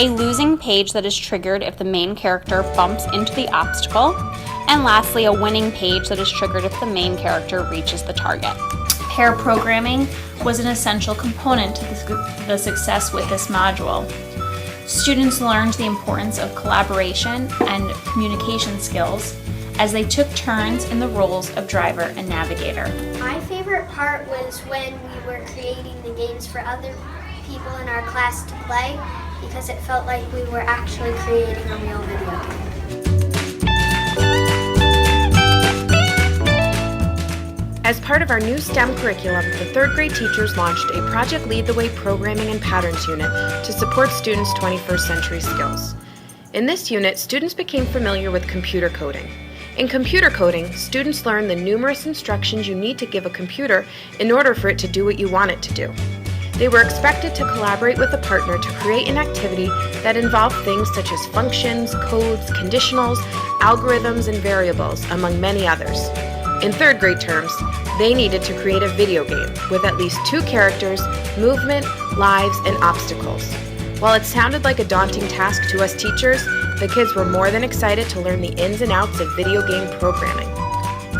a losing page that is triggered if the main character bumps into the obstacle, and lastly, a winning page that is triggered if the main character reaches the target. Pair programming was an essential component to the success with this module. Students learned the importance of collaboration and communication skills as they took turns in the roles of driver and navigator. My favorite part was when we were creating the games for other people in our class to play, because it felt like we were actually creating a real video game. As part of our new STEM curriculum, the third grade teachers launched a Project Lead the Way Programming and Patterns unit to support students' 21st century skills. In this unit, students became familiar with computer coding. In computer coding, students learn the numerous instructions you need to give a computer in order for it to do what you want it to do. They were expected to collaborate with a partner to create an activity that involved things such as functions, codes, conditionals, algorithms, and variables, among many others. In third grade terms, they needed to create a video game with at least 2 characters, movement, lives, and obstacles. While it sounded like a daunting task to us teachers, the kids were more than excited to learn the ins and outs of video game programming.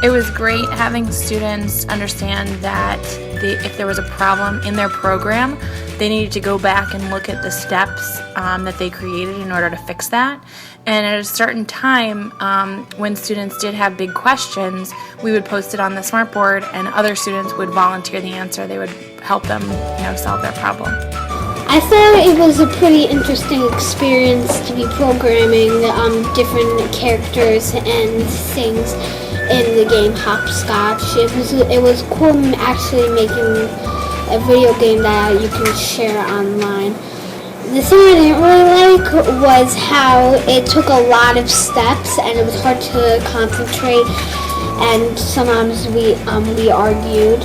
It was great having students understand that if there was a problem in their program, they needed to go back and look at the steps that they created in order to fix that. And at a certain time, when students did have big questions, we would post it on the smartboard, and other students would volunteer the answer. They would help them, solve their problem. I thought it was a pretty interesting experience to be programming different characters and things in the game Hopscotch. It was cool actually making a video game that you can share online. The thing I didn't really like was how it took a lot of steps and it was hard to concentrate, and sometimes we argued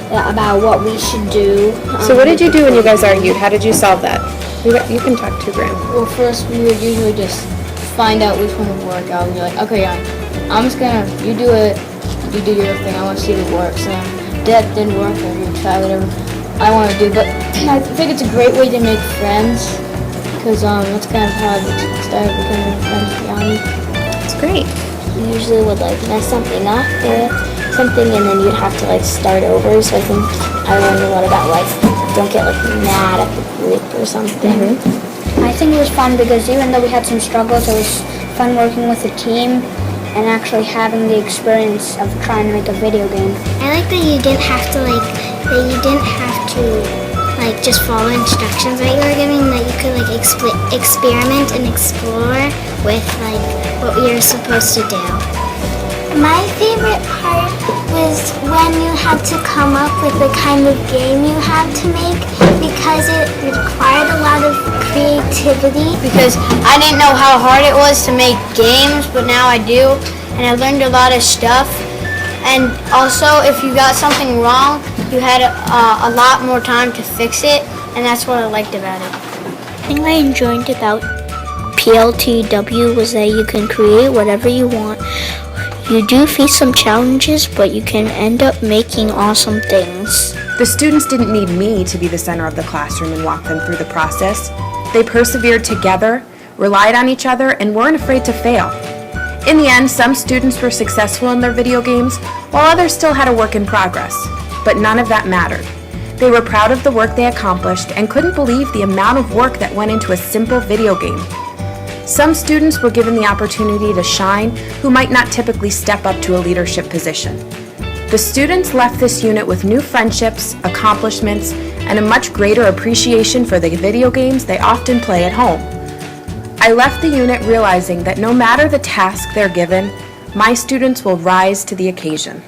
about what we should do. So what did you do when you guys argued? How did you solve that? You can talk to Graham. Well, first we would usually just find out which one would work out. We'd be like, okay, I'm just gonna, you do it, you do your thing, I want to see if it works. And that didn't work, and you try whatever I want to do. But I think it's a great way to make friends, because that's kind of how I started becoming friends with Yanni. It's great. You usually would mess something up or something, and then you'd have to start over. So I think I learned a lot about don't get mad at the group or something. Mm-hmm. I think it was fun because even though we had some struggles, it was fun working with a team and actually having the experience of trying to make a video game. I like that you didn't have to just follow instructions that you were giving, that you could experiment and explore with what we were supposed to do. My favorite part was when you had to come up with the kind of game you had to make, because it required a lot of creativity. Because I didn't know how hard it was to make games, but now I do, and I learned a lot of stuff. And also, if you got something wrong, you had a lot more time to fix it, and that's what I liked about it. The thing I enjoyed about PLTW was that you can create whatever you want. You do face some challenges, but you can end up making awesome things. The students didn't need me to be the center of the classroom and walk them through the process. They persevered together, relied on each other, and weren't afraid to fail. In the end, some students were successful in their video games, while others still had a work in progress. But none of that mattered. They were proud of the work they accomplished and couldn't believe the amount of work that went into a simple video game. Some students were given the opportunity to shine who might not typically step up to a leadership position. The students left this unit with new friendships, accomplishments, and a much greater appreciation for the video games they often play at home. I left the unit realizing that no matter the task they're given, my students will rise to the occasion.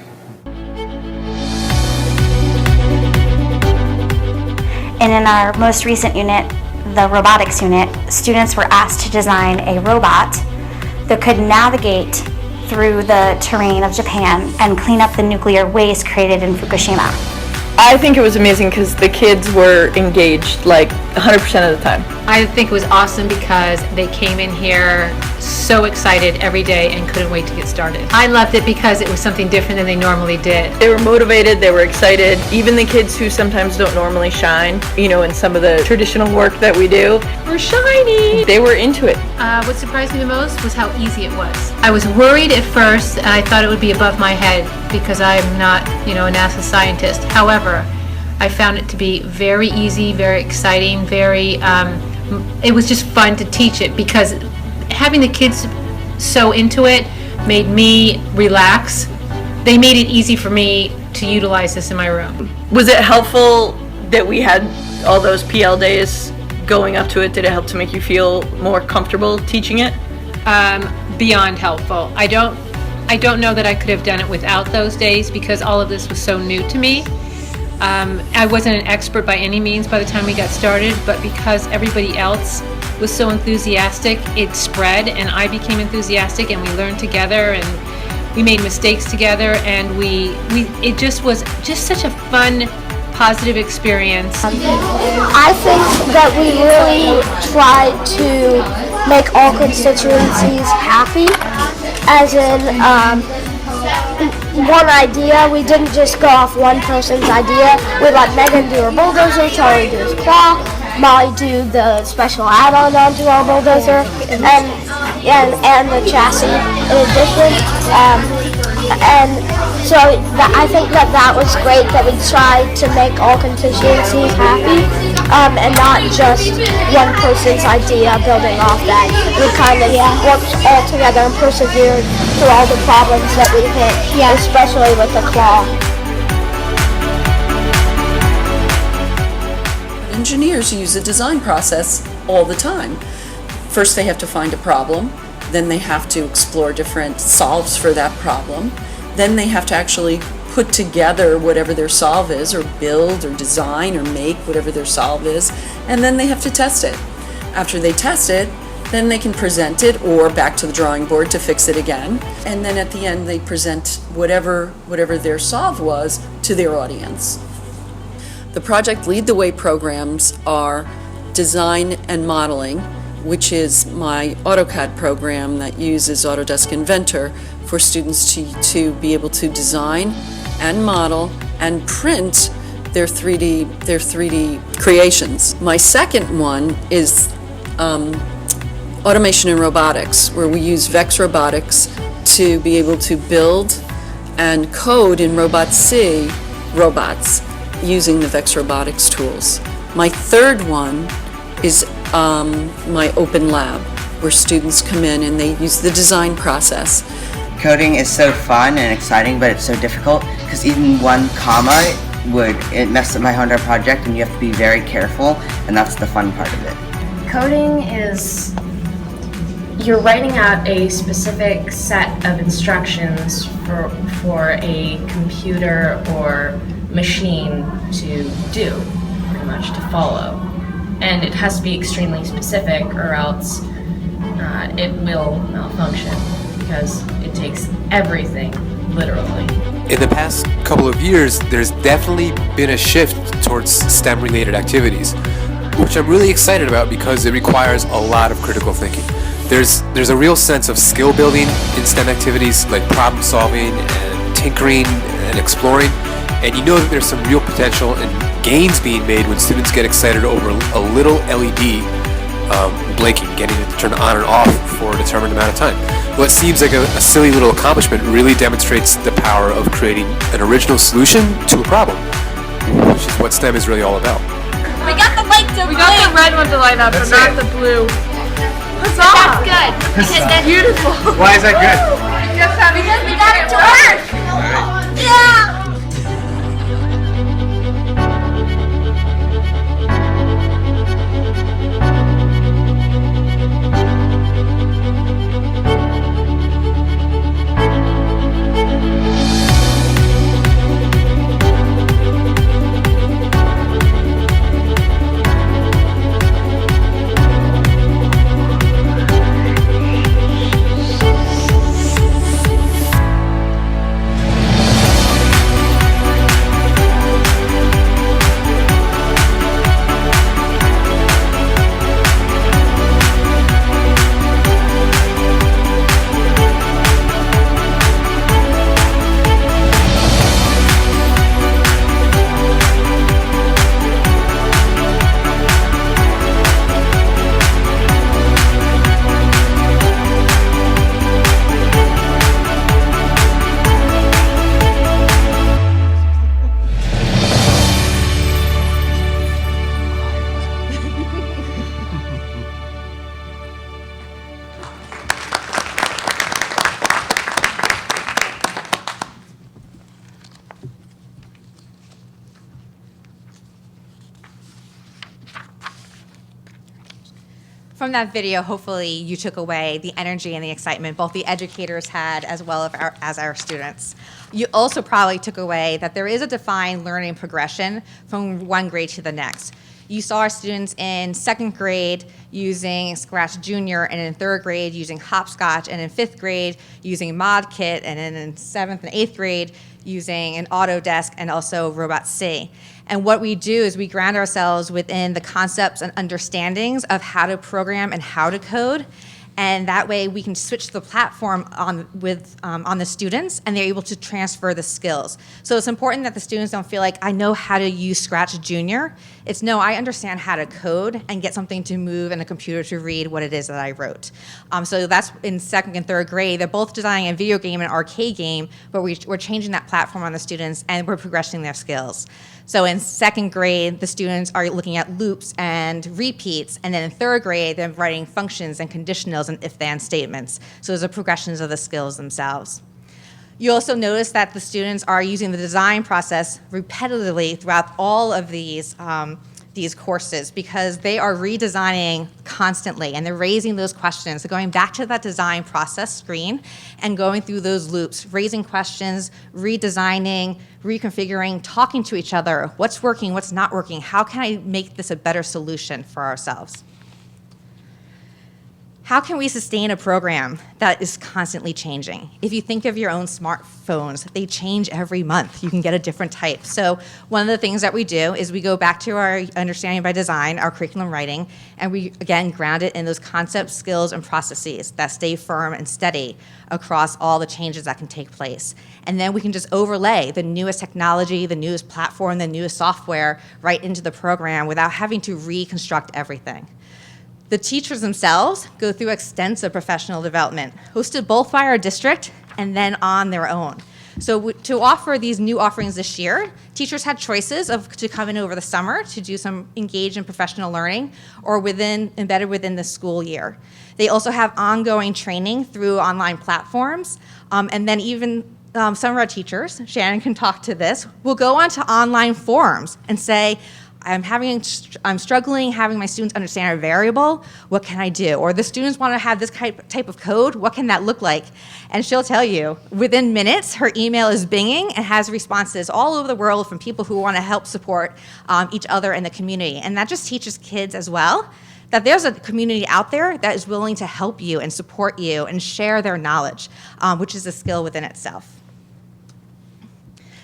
And in our most recent unit, the robotics unit, students were asked to design a robot that could navigate through the terrain of Japan and clean up the nuclear waste created in Fukushima. I think it was amazing because the kids were engaged 100% of the time. I think it was awesome because they came in here so excited every day and couldn't wait to get started. I loved it because it was something different than they normally did. They were motivated, they were excited. Even the kids who sometimes don't normally shine, in some of the traditional work that we do, were shiny. They were into it. What surprised me the most was how easy it was. I was worried at first, and I thought it would be above my head because I'm not, a NASA scientist. However, I found it to be very easy, very exciting, it was just fun to teach it because having the kids so into it made me relax. They made it easy for me to utilize this in my room. Was it helpful that we had all those PL days going up to it? Did it help to make you feel more comfortable teaching it? Beyond helpful. I I don't know that I could have done it without those days because all of this was so new to me. I wasn't an expert by any means by the time we got started, but because everybody else was so enthusiastic, it spread, and I became enthusiastic, and we learned together, and we made mistakes together, and it just was just such a fun, positive experience. I think that we really tried to make all constituencies happy, as in one idea. We didn't just go off one person's idea. We let Megan do her bulldozer, Charlie do his claw, Molly do the special add-on onto our bulldozer, and the chassis in addition. And so I think that was great that we tried to make all constituencies happy, and not just one person's idea building off that. We kind of worked all together and persevered through all the problems that we hit, especially with the claw. Engineers use a design process all the time. First they have to find a problem, then they have to explore different solves for that problem, then they have to actually put together whatever their solve is, or build or design or make whatever their solve is, and then they have to test it. After they test it, then they can present it or back to the drawing board to fix it again, and then at the end they present whatever their solve was to their audience. The Project Lead the Way programs are design and modeling, which is my AutoCAD program that uses Autodesk Inventor for students to be able to design and model and print their 3D creations. My second one is automation and robotics, where we use Vex Robotics to be able to build and code in Robot C robots using the Vex Robotics tools. My third one is my open lab, where students come in and they use the design process. Coding is so fun and exciting, but it's so difficult because even one comma would mess up my whole entire project, and you have to be very careful, and that's the fun part of it. Coding is you're writing out a specific set of instructions for a computer or machine to do, pretty much to follow. And it has to be extremely specific, or else it will malfunction, because it takes everything literally. In the past couple of years, there's definitely been a shift towards STEM-related activities, which I'm really excited about because it requires a lot of critical thinking. There's a real sense of skill building in STEM activities like problem solving and tinkering and exploring, and you know that there's some real potential and gains being made when students get excited over a little LED blinking, getting it to turn on and off for a determined amount of time. What seems like a silly little accomplishment really demonstrates the power of creating an original solution to a problem, which is what STEM is really all about. We got the light to We got the red one to light up, but not the blue. That's good. Because that's beautiful. Why is that good? Because we got it to work. Yeah. from that video, hopefully you took away the energy and the excitement both the educators had as well as our students. You also probably took away that there is a defined learning progression from one grade to the next. You saw our students in second grade using Scratch Junior, and in third grade using Hopscotch, and in fifth grade using ModKit, and then in seventh and eighth grade using an Autodesk and also Robot C. And what we do is we ground ourselves within the concepts and understandings of how to program and how to code. And that way we can switch the platform on the students, and they're able to transfer the skills. So it's important that the students don't feel like, I know how to use Scratch Junior. It's no, I understand how to code and get something to move and a computer to read what it is that I wrote. So that's in second and third grade. They're both designing a video game and an arcade game, but we're changing that platform on the students, and we're progressing their skills. So in second grade, the students are looking at loops and repeats, and then in third grade, they're writing functions and conditionals and if-then statements. So those are progressions of the skills themselves. You also notice that the students are using the design process repetitively throughout all of these courses, because they are redesigning constantly, and they're raising those questions. So going back to that design process screen and going through those loops, raising questions, redesigning, reconfiguring, talking to each other. What's working, what's not working? How can I make this a better solution for ourselves? How can we sustain a program that is constantly changing? If you think of your own smartphones, they change every month. You can get a different type. So one of the things that we do is we go back to our understanding by design, our curriculum writing, and we, again, ground it in those concepts, skills, and processes that stay firm and steady across all the changes that can take place. And then we can just overlay the newest technology, the newest platform, the newest software right into the program without having to reconstruct everything. The teachers themselves go through extensive professional development, hosted both by our district and then on their own. So to offer these new offerings this year, teachers had choices to come in over the summer to do some engage in professional learning, or embedded within the school year. They also have ongoing training through online platforms, and then even some of our teachers, Shannon can talk to this, will go onto online forums and say, I'm struggling having my students understand a variable. What can I do? Or the students want to have this type of code. What can that look like? And she'll tell you, within minutes, her email is binging and has responses all over the world from people who want to help support each other in the community. And that just teaches kids as well that there's a community out there that is willing to help you and support you and share their knowledge, which is a skill within itself.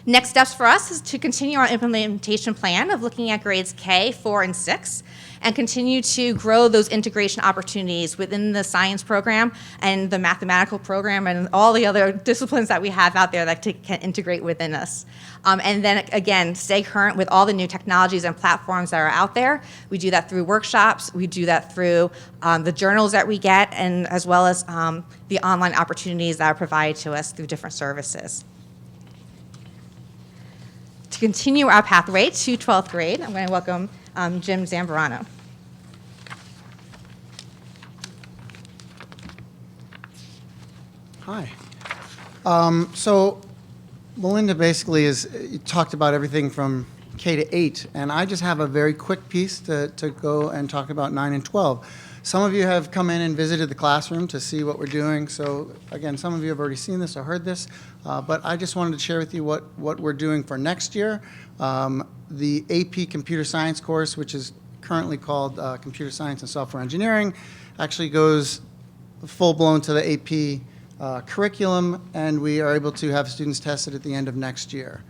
Next steps for us is to continue our implementation plan of looking at grades K, 4, and 6, and continue to grow those integration opportunities within the science program and the mathematical program and all the other disciplines that we have out there that can integrate within us. And then, again, stay current with all the new technologies and platforms that are out there. We do that through workshops. We do that through the journals that we get, and as well as the online opportunities that are provided to us through different services. To continue our pathway to 12th grade, I'm going to welcome Jim Zambrano. Hi. So Melinda basically talked about everything from K to 8, and I just have a very quick piece to go and talk about 9 and 12. Some of you have come in and visited the classroom to see what we're doing. So again, some of you have already seen this or heard this, but I just wanted to share with you what we're doing for next year. The AP Computer Science course, which is currently called Computer Science and Software Engineering, actually goes full-blown to the AP curriculum, and we are able to have students tested at the end of next year.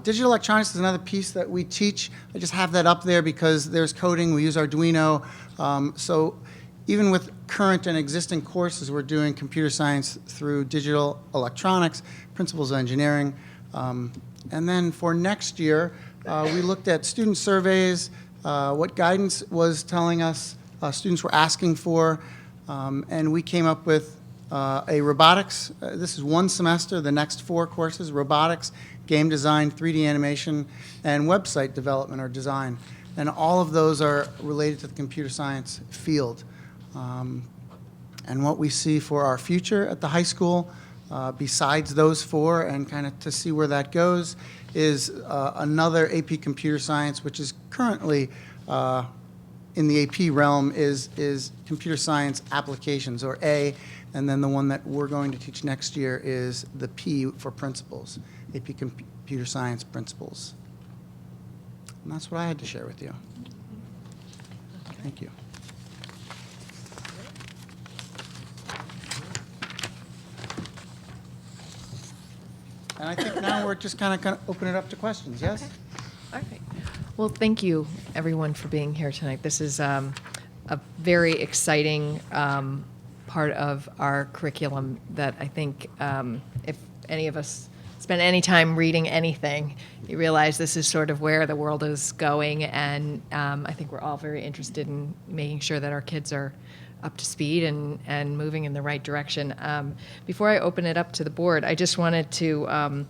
Digital electronics is another piece that we teach. I just have that up there because there's coding. We use Arduino. So even with current and existing courses, we're doing computer science through digital electronics, principles of engineering. And then for next year, we looked at student surveys, what guidance was telling us students were asking for, and we came up with a robotics. This is one semester, the next 4 courses: robotics, game design, 3D animation, and website development or design. And all of those are related to the computer science field. And what we see for our future at the high school, besides those 4, and kind of to see where that goes, is another AP Computer Science, which is currently in the AP realm is computer science applications, or A, and then the one that we're going to teach next year is the P for principles, AP Computer Science Principles. And that's what I had to share with you. Thank you. And I think now we're just kind of open it up to questions, yes? All right. Well, thank you, everyone, for being here tonight. This is a very exciting part of our curriculum that I think if any of us spend any time reading anything, you realize this is sort of where the world is going, and I think we're all very interested in making sure that our kids are up to speed and moving in the right direction. Before I open it up to the board, I just wanted to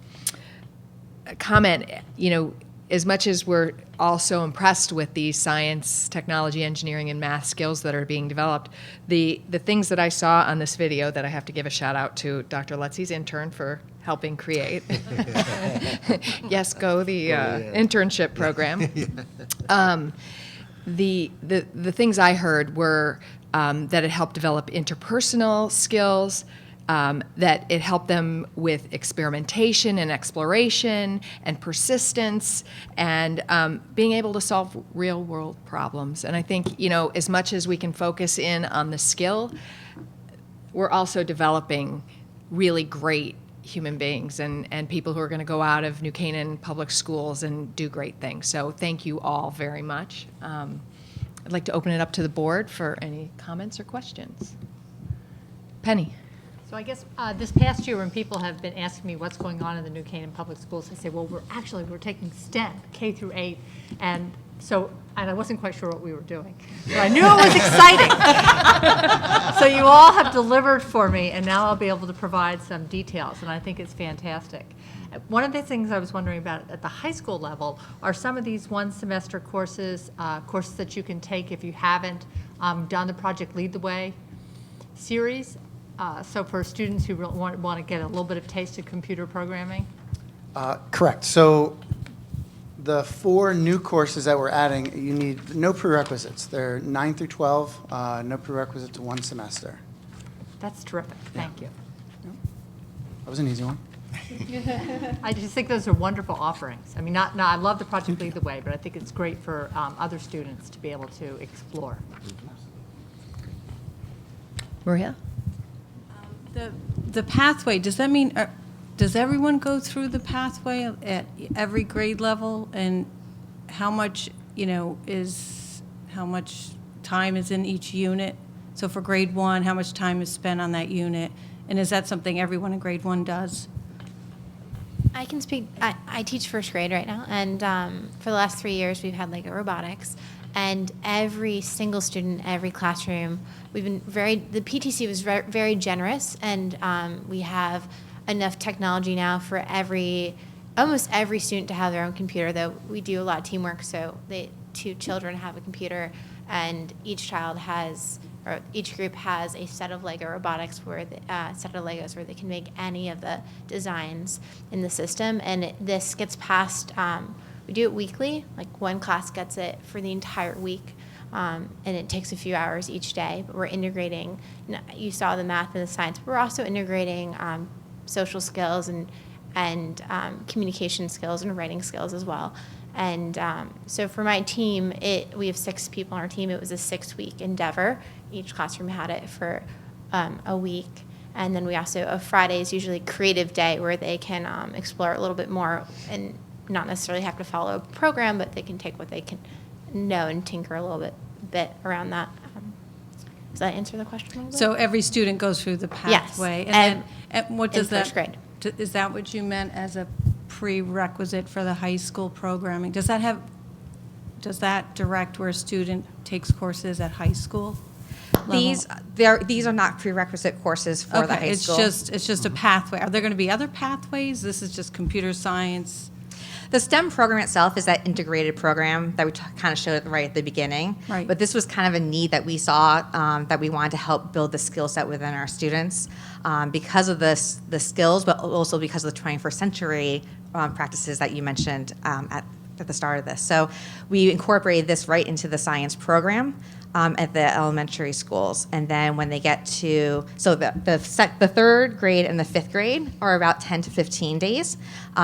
comment, as much as we're all so impressed with the science, technology, engineering, and math skills that are being developed, the things that I saw on this video that I have to give a shout out to Dr. Lutzi's intern for helping create. Yes, go the internship program. The things I heard were that it helped develop interpersonal skills, that it helped them with experimentation and exploration and persistence and being able to solve real world problems. And I think, as much as we can focus in on the skill, we're also developing really great human beings and people who are going to go out of New Canaan public schools and do great things. So thank you all very much. I'd like to open it up to the board for any comments or questions. Penny. So I guess this past year when people have been asking me what's going on in the New Canaan public schools, I say, well, we're taking STEM, K through 8, and I wasn't quite sure what we were doing. But I knew it was exciting. So you all have delivered for me, and now I'll be able to provide some details, and I think it's fantastic. One of the things I was wondering about at the high school level are some of these one-semester courses that you can take if you haven't done the Project Lead the Way series. So for students who want to get a little bit of taste of computer programming? Correct. So the 4 new courses that we're adding, you need no prerequisites. They're 9 through 12, no prerequisites, 1 semester. That's terrific. Thank you. That was an easy one. I just think those are wonderful offerings. I mean, I love the Project Lead the Way, but I think it's great for other students to be able to explore. Maria? The pathway, does that mean, does everyone go through the pathway at every grade level? And how much, how much time is in each unit? So for grade 1, how much time is spent on that unit? And is that something everyone in grade 1 does? I can speak. I teach first grade right now, and for the last 3 years, we've had Lego robotics, and every single student, every classroom, we've been the PTC was very, very generous, and we have enough technology now for almost every student to have their own computer, though we do a lot of teamwork, so the 2 children have a computer, and each group has a set of Lego robotics set of Legos where they can make any of the designs in the system. And this gets passed, we do it weekly, like one class gets it for the entire week. And it takes a few hours each day, but we're integrating, you saw the math and the science, but we're also integrating social skills and communication skills and writing skills as well. And so for my team, we have 6 people on our team. It was a 6-week endeavor. Each classroom had it for a week. And then we also, Friday is usually creative day where they can explore a little bit more and not necessarily have to follow a program, but they can take what they can know and tinker a little bit around that. Does that answer the question a little bit? So every student goes through the pathway. Yes. And what does in first grade. Is that what you meant as a prerequisite for the high school programming? Does that direct where a student takes courses at high school level? These are not prerequisite courses for the high school. It's just a pathway. Are there going to be other pathways? This is just computer science. The STEM program itself is that integrated program that we kind of showed right at the beginning. Right. But this was kind of a need that we saw that we wanted to help build the skill set within our students because of the skills, but also because of the 21st century practices that you mentioned at the start of this. So we incorporated this right into the science program at the elementary schools. And then when they get to, so the third grade and the fifth grade are about 10 to 15 days,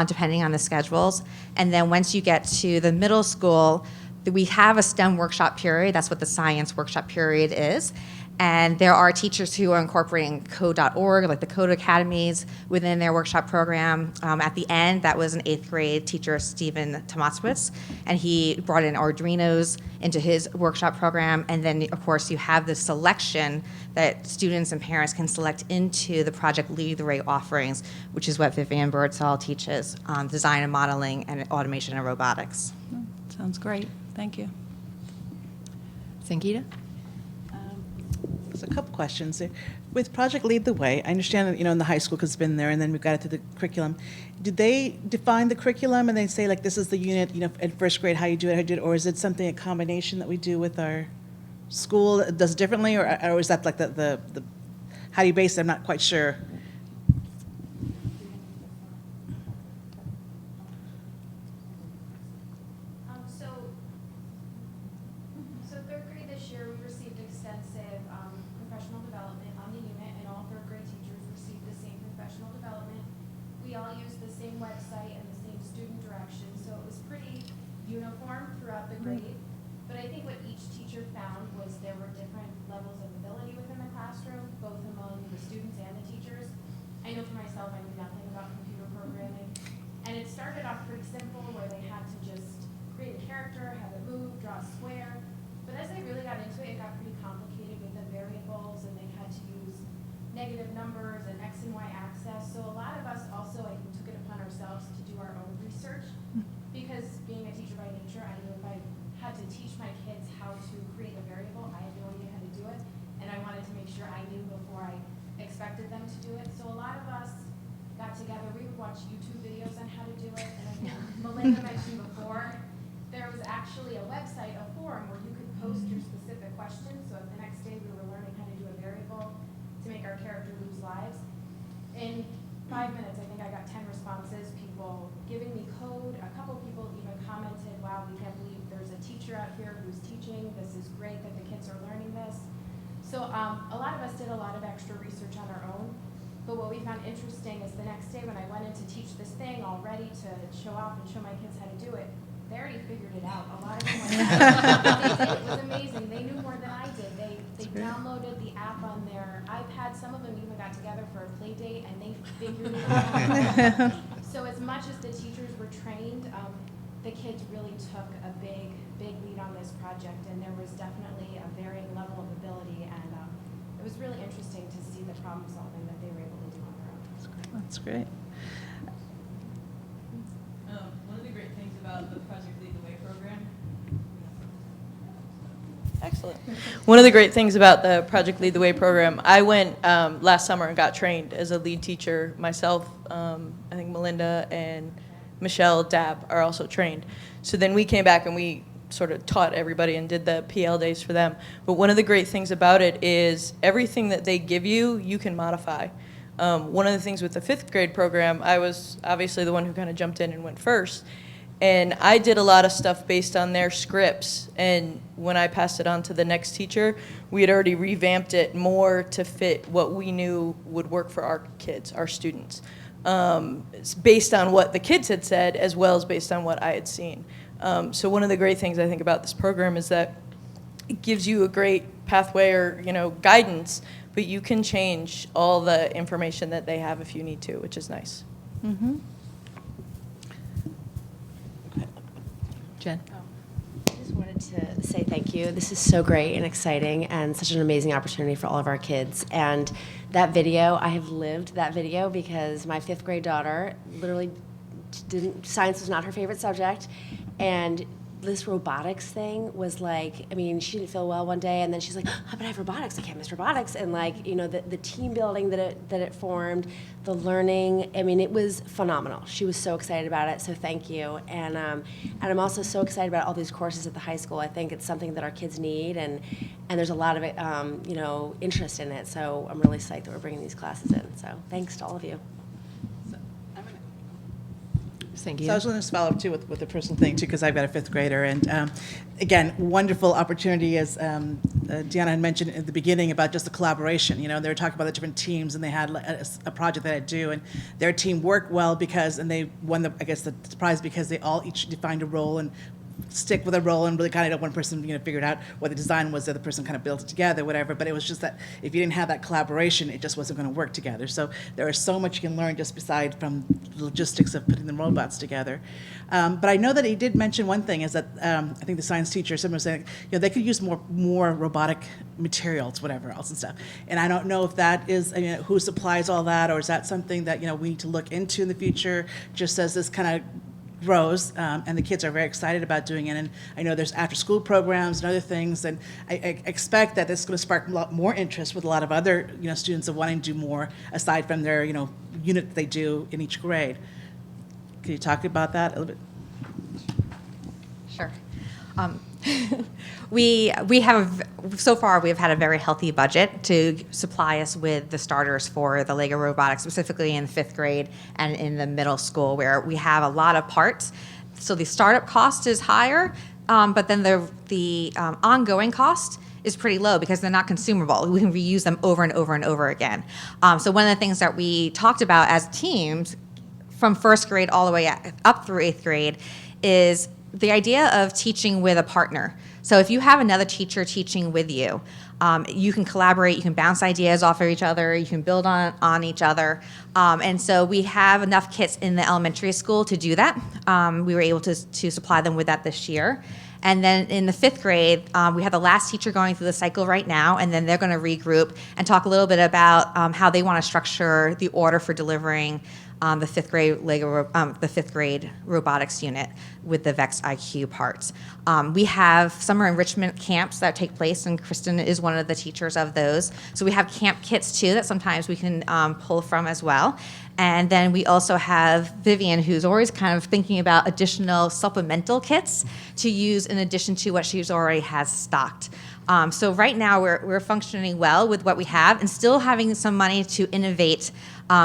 depending on the schedules. And then once you get to the middle school, we have a STEM workshop period. That's what the science workshop period is. And there are teachers who are incorporating code.org, like the Code Academies, within their workshop program. At the end, that was an 8th grade teacher, Stephen Tomaswitz, and he brought in Arduinos into his workshop program. And then, of course, you have the selection that students and parents can select into the Project Lead the Way offerings, which is what Vivian Birdsall teaches, design and modeling and automation and robotics. Sounds great. Thank you. Sangeeta? There's a couple questions. With Project Lead the Way, I understand that, in the high school, because it's been there, and then we've got it through the curriculum. Do they define the curriculum and they say, like, this is the unit, in first grade, how you do it, or is it something, a combination that we do with our school that does it differently, or is that like the how do you base it? I'm not quite sure. So third grade this year, we received extensive professional development on the unit, and all third grade teachers received the same professional development. We all used the same website and the same student direction, so it was pretty uniform throughout the grade. But I think what each teacher found was there were different levels of ability within the classroom, both among the students and the teachers. I know for myself, I knew nothing about computer programming, and it started off pretty simple, where they had to just create a character, have it move, draw a square. But as they really got into it, it got pretty complicated with the variables, and they had to use negative numbers and X and Y access. So a lot of us also, I think, took it upon ourselves to do our own research, because being a teacher by nature, I knew if I had to teach my kids how to create a variable, I had no idea how to do it, and I wanted to make sure I knew before I expected them to do it. So a lot of us got together, we would watch YouTube videos on how to do it, and I think Melinda mentioned before, there was actually a website, a forum, where you could post your specific questions. So the next day we were learning how to do a variable to make our character lose lives. In 5 minutes, I think I got 10 responses, people giving me code. A couple people even commented, wow, we can't believe there's a teacher out here who's teaching. This is great that the kids are learning this. So a lot of us did a lot of extra research on our own. But what we found interesting is the next day when I went in to teach this thing all ready to show off and show my kids how to do it, they already figured it out. A lot of them went out. It was amazing. They knew more than I did. They downloaded the app on their iPad. Some of them even got together for a play date, and they figured it out. So as much as the teachers were trained, the kids really took a big lead on this project, and there was definitely a varying level of ability, and it was really interesting to see the problem solving that they were able to do on their own. That's great. One of the great things about the Project Lead the Way program. Excellent. One of the great things about the Project Lead the Way program, I went last summer and got trained as a lead teacher myself. I think Melinda and Michelle Dab are also trained. So then we came back and we sort of taught everybody and did the PL days for them. But one of the great things about it is everything that they give you, you can modify. One of the things with the 5th grade program, I was obviously the one who kind of jumped in and went first. And I did a lot of stuff based on their scripts. And when I passed it on to the next teacher, we had already revamped it more to fit what we knew would work for our kids, our students. It's based on what the kids had said as well as based on what I had seen. So one of the great things I think about this program is that it gives you a great pathway or guidance, but you can change all the information that they have if you need to, which is nice. Mm-hmm. Jen? I just wanted to say thank you. This is so great and exciting and such an amazing opportunity for all of our kids. And that video, I have lived that video because my 5th grade daughter literally science was not her favorite subject. And this robotics thing was like, I mean, she didn't feel well one day, and then she's like, oh, but I have robotics, I can't miss robotics. And like, the team building that it formed, the learning, I mean, it was phenomenal. She was so excited about it, so thank you. And I'm also so excited about all these courses at the high school. I think it's something that our kids need, and there's a lot of interest in it. So I'm really psyched that we're bringing these classes in. So thanks to all of you. Thank So I was going to follow up too with a personal thing too, because I've got a fifth grader, and again, wonderful opportunity, as Deanna had mentioned at the beginning about just the collaboration. You know, they were talking about the different teams, and they had a project that I do, and their team worked well and they won the prize because they all each defined a role and stick with a role, and really kind of one person figured out what the design was, the other person kind of built it together, whatever. But it was just that if you didn't have that collaboration, it just wasn't going to work together. So there is so much you can learn just beside from the logistics of putting the robots together. But I know that he did mention one thing is that I think the science teacher, someone was saying, they could use more robotic materials, whatever else and stuff. And I don't know if that is who supplies all that, or is that something that we need to look into in the future, just as this kind of grows, and the kids are very excited about doing it. And I know there's after-school programs and other things, and I expect that this is going to spark a lot more interest with a lot of other students of wanting to do more aside from their unit that they do in each grade. Can you talk about that a little bit? Sure. So far we've had a very healthy budget to supply us with the starters for the Lego robotics, specifically in 5th grade and in the middle school, where we have a lot of parts. So the startup cost is higher, but then the ongoing cost is pretty low because they're not consumable. We can reuse them over and over and over again. So one of the things that we talked about as teams from 1st grade all the way up through 8th grade is the idea of teaching with a partner. So if you have another teacher teaching with you, you can collaborate, you can bounce ideas off of each other, you can build on each other. And so we have enough kits in the elementary school to do that. We were able to supply them with that this year. And then in the 5th grade, we have the last teacher going through the cycle right now, and then they're going to regroup and talk a little bit about how they want to structure the order for delivering the 5th grade robotics unit with the VEX IQ parts. We have summer enrichment camps that take place, and Kristen is one of the teachers of those. So we have camp kits too that sometimes we can pull from as well. And then we also have Vivian, who's always kind of thinking about additional supplemental kits to use in addition to what she's already has stocked. So right now we're functioning well with what we have and still having some money to innovate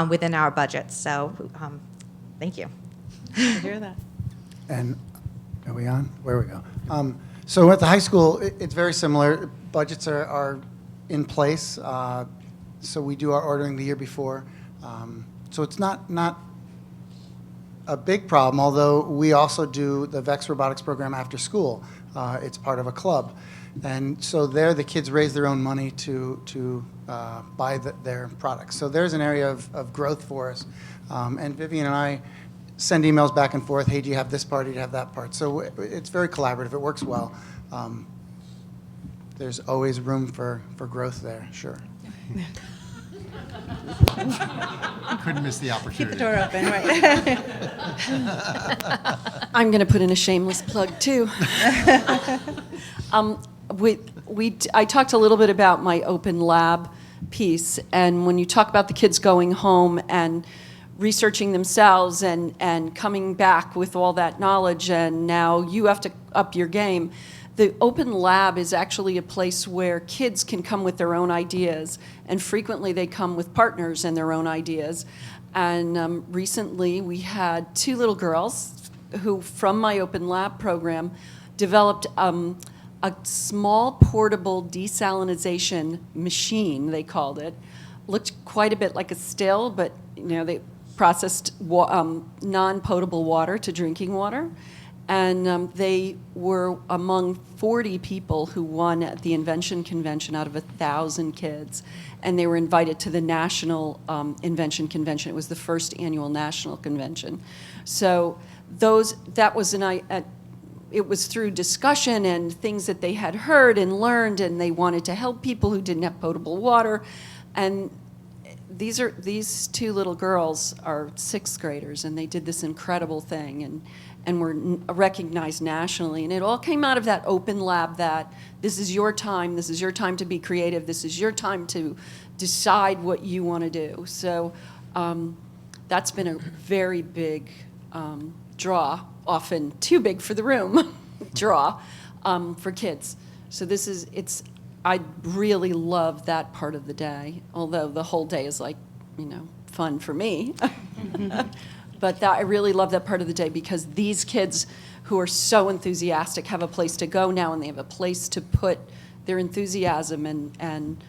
within our budget. So thank you. I hear that. And are we on? Where we go? So at the high school, it's very similar. Budgets are in place. So we do our ordering the year before. So it's not a big problem, although we also do the VEX robotics program after school. It's part of a club. And so there the kids raise their own money to buy their products. So there's an area of growth for us. And Vivian and I send emails back and forth, hey, do you have this part, do you have that part? So it's very collaborative, it works well. There's always room for growth there, sure. Couldn't miss the opportunity. Keep the door open, right? I'm going to put in a shameless plug, too. I talked a little bit about my open lab piece, and when you talk about the kids going home and researching themselves and coming back with all that knowledge, and now you have to up your game, the open lab is actually a place where kids can come with their own ideas, and frequently they come with partners and their own ideas. And recently we had 2 little girls who, from my open lab program, developed a small portable desalinization machine, they called it. Looked quite a bit like a still, but they processed non-potable water to drinking water. And they were among 40 people who won at the Invention Convention out of 1,000 kids. And they were invited to the National Invention Convention. It was the first annual national convention. So it was through discussion and things that they had heard and learned, and they wanted to help people who didn't have potable water. And these 2 little girls are 6th graders, and they did this incredible thing and were recognized nationally. And it all came out of that open lab, that this is your time to be creative, this is your time to decide what you want to do. So that's been a very big draw, often too big for the room, draw for kids. So I really love that part of the day, although the whole day is fun for me. But I really love that part of the day because these kids who are so enthusiastic have a place to go now and they have a place to put their enthusiasm. And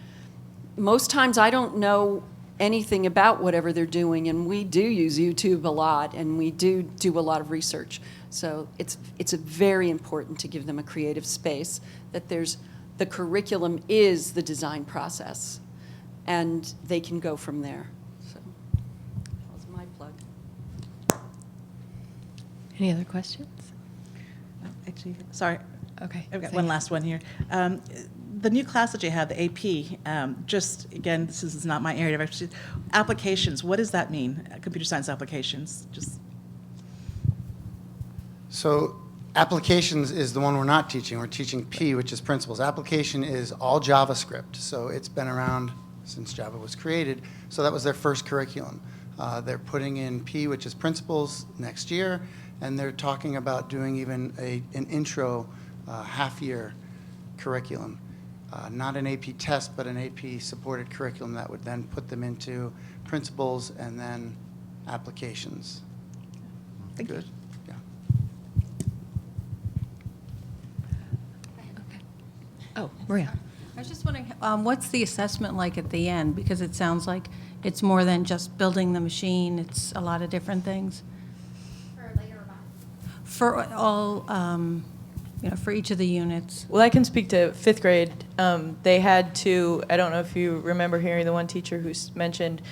most times I don't know anything about whatever they're doing, and we do use YouTube a lot, and we do a lot of research. So it's very important to give them a creative space, that the curriculum is the design process, and they can go from there. So that was my plug. Any other questions? Actually, sorry. Okay. I've got Say one it. last one here. The new class that you have, the AP, just, again, this is not my area of expertise. Applications, what does that mean? Computer science applications, just. So applications is the one we're not teaching. We're teaching P, which is principles. Application is all JavaScript. So it's been around since Java was created. So that was their first curriculum. They're putting in P, which is principles, next year, and they're talking about doing even an intro half-year curriculum. Not an AP test, but an AP-supported curriculum that would then put them into principles and then applications. Thank Good? Yeah. Oh, Maria. I was just wondering, what's the assessment like at the end? Because it sounds like it's more than just building the machine, it's a lot of different things. For all, for each of the units. Well, I can speak to fifth grade. They had to, I don't know if you remember hearing the one teacher who mentioned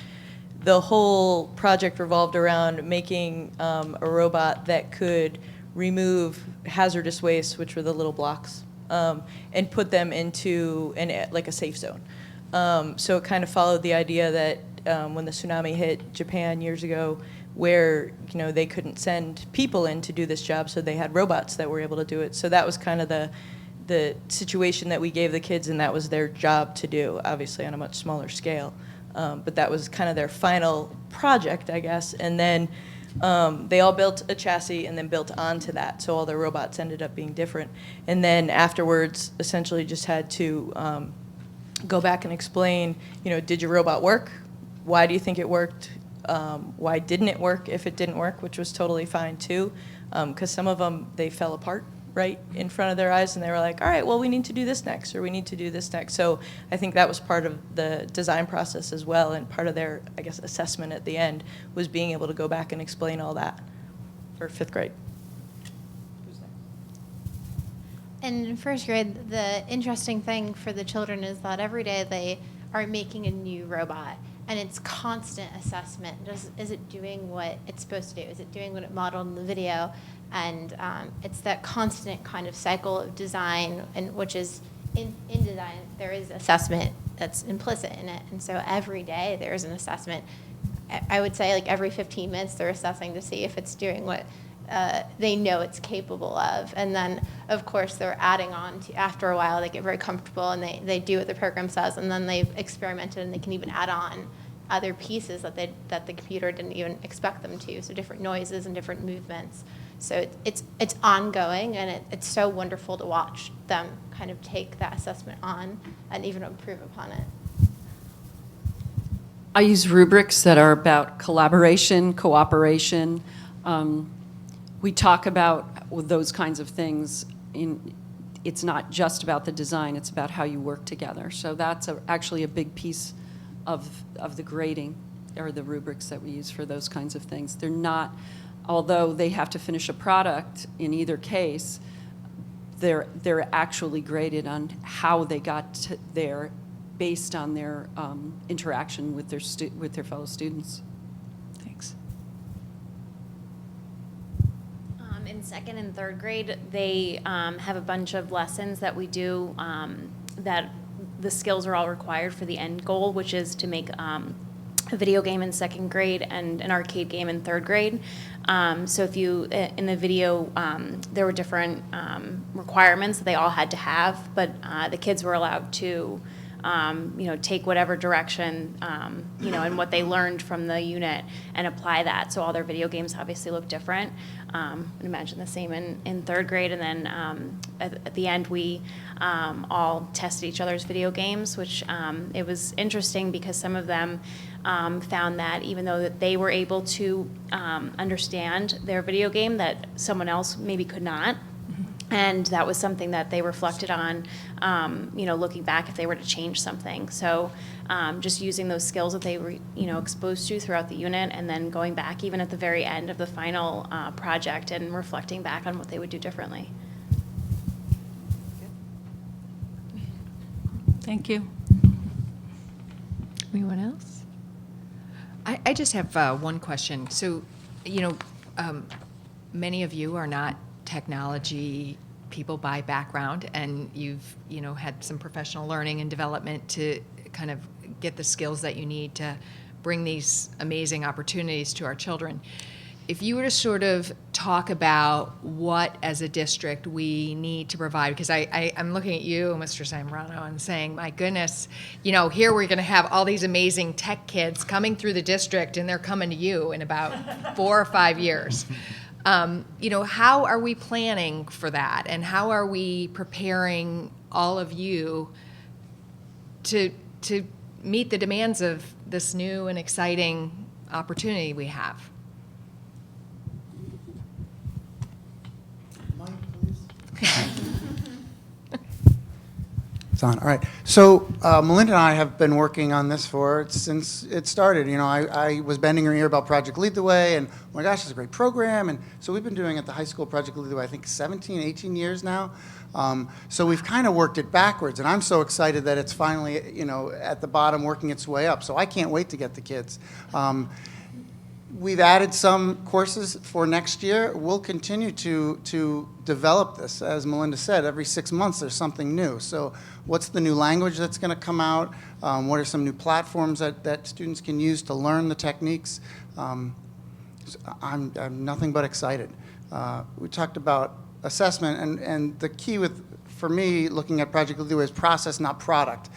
the whole project revolved around making a robot that could remove hazardous waste, which were the little blocks, and put them into like a safe zone. So it kind of followed the idea that when the tsunami hit Japan years ago, where they couldn't send people in to do this job, so they had robots that were able to do it. So that was kind of the situation that we gave the kids, and that was their job to do, obviously on a much smaller scale. But that was kind of their final project, I guess. And then they all built a chassis and then built onto that, so all their robots ended up being different. And then afterwards, essentially just had to go back and explain, did your robot work? Why do you think it worked? Why didn't it work if it didn't work, which was totally fine too, because some of them, they fell apart right in front of their eyes, and they were like, all right, well, we need to do this next, or we need to do this next. So I think that was part of the design process as well, and part of their, I guess, assessment at the end was being able to go back and explain all that for fifth grade. In first grade, the interesting thing for the children is that every day they are making a new robot, and it's constant assessment. Is it doing what it's supposed to do? Is it doing what it modeled in the video? And it's that constant kind of cycle of design, and which is in design, there is assessment that's implicit in it. And so every day there is an assessment. I would say like every 15 minutes they're assessing to see if it's doing what they know it's capable of. And then, of course, they're adding on to, after a while, they get very comfortable and they do what the program says, and then they've experimented and they can even add on other pieces that the computer didn't even expect them to, so different noises and different movements. So it's ongoing, and it's so wonderful to watch them kind of take that assessment on and even improve upon it. I use rubrics that are about collaboration, cooperation. We talk about those kinds of things. It's not just about the design, it's about how you work together. So that's actually a big piece of the grading, or the rubrics that we use for those kinds of things. They're not, although they have to finish a product in either case, they're actually graded on how they got there based on their interaction with their fellow students. Thanks. In second and third grade, they have a bunch of lessons that we do that the skills are all required for the end goal, which is to make a video game in second grade and an arcade game in third grade. So if you, in the video, there were different requirements that they all had to have, but the kids were allowed to take whatever direction, and what they learned from the unit and apply that. So all their video games obviously look different. I imagine the same in third grade. And then at the end, we all tested each other's video games, which it was interesting because some of them found that even though that they were able to understand their video game, that someone else maybe could not. And that was something that they reflected on, looking back if they were to change something. So just using those skills that they were, exposed to throughout the unit, and then going back even at the very end of the final project and reflecting back on what they would do differently. Thank you. Anyone else? I just have one question. So, many of you are not technology people by background, and you've had some professional learning and development to kind of get the skills that you need to bring these amazing opportunities to our children. If you were to sort of talk about what as a district we need to provide, because I'm looking at you, Mr. Zambrano, and saying, my goodness, here we're going to have all these amazing tech kids coming through the district, and they're coming to you in about 4 or 5 years. How are we planning for that, and how are we preparing all of you to meet the demands of this new and exciting opportunity we have? It's on. All right. So Melinda and I have been working on this since it started. I was bending her ear about Project Lead the Way, and oh my gosh, it's a great program. And so we've been doing at the high school Project Lead the Way, I think 17, 18 years now. So we've kind of worked it backwards, and I'm so excited that it's finally, at the bottom working its way up. So I can't wait to get the kids. We've added some courses for next year. We'll continue to develop this. As Melinda said, every 6 months there's something new. So what's the new language that's going to come out? What are some new platforms that students can use to learn the techniques? So I'm nothing but excited. We talked about assessment, and the key for me, looking at Project Lead the Way, is process, not product.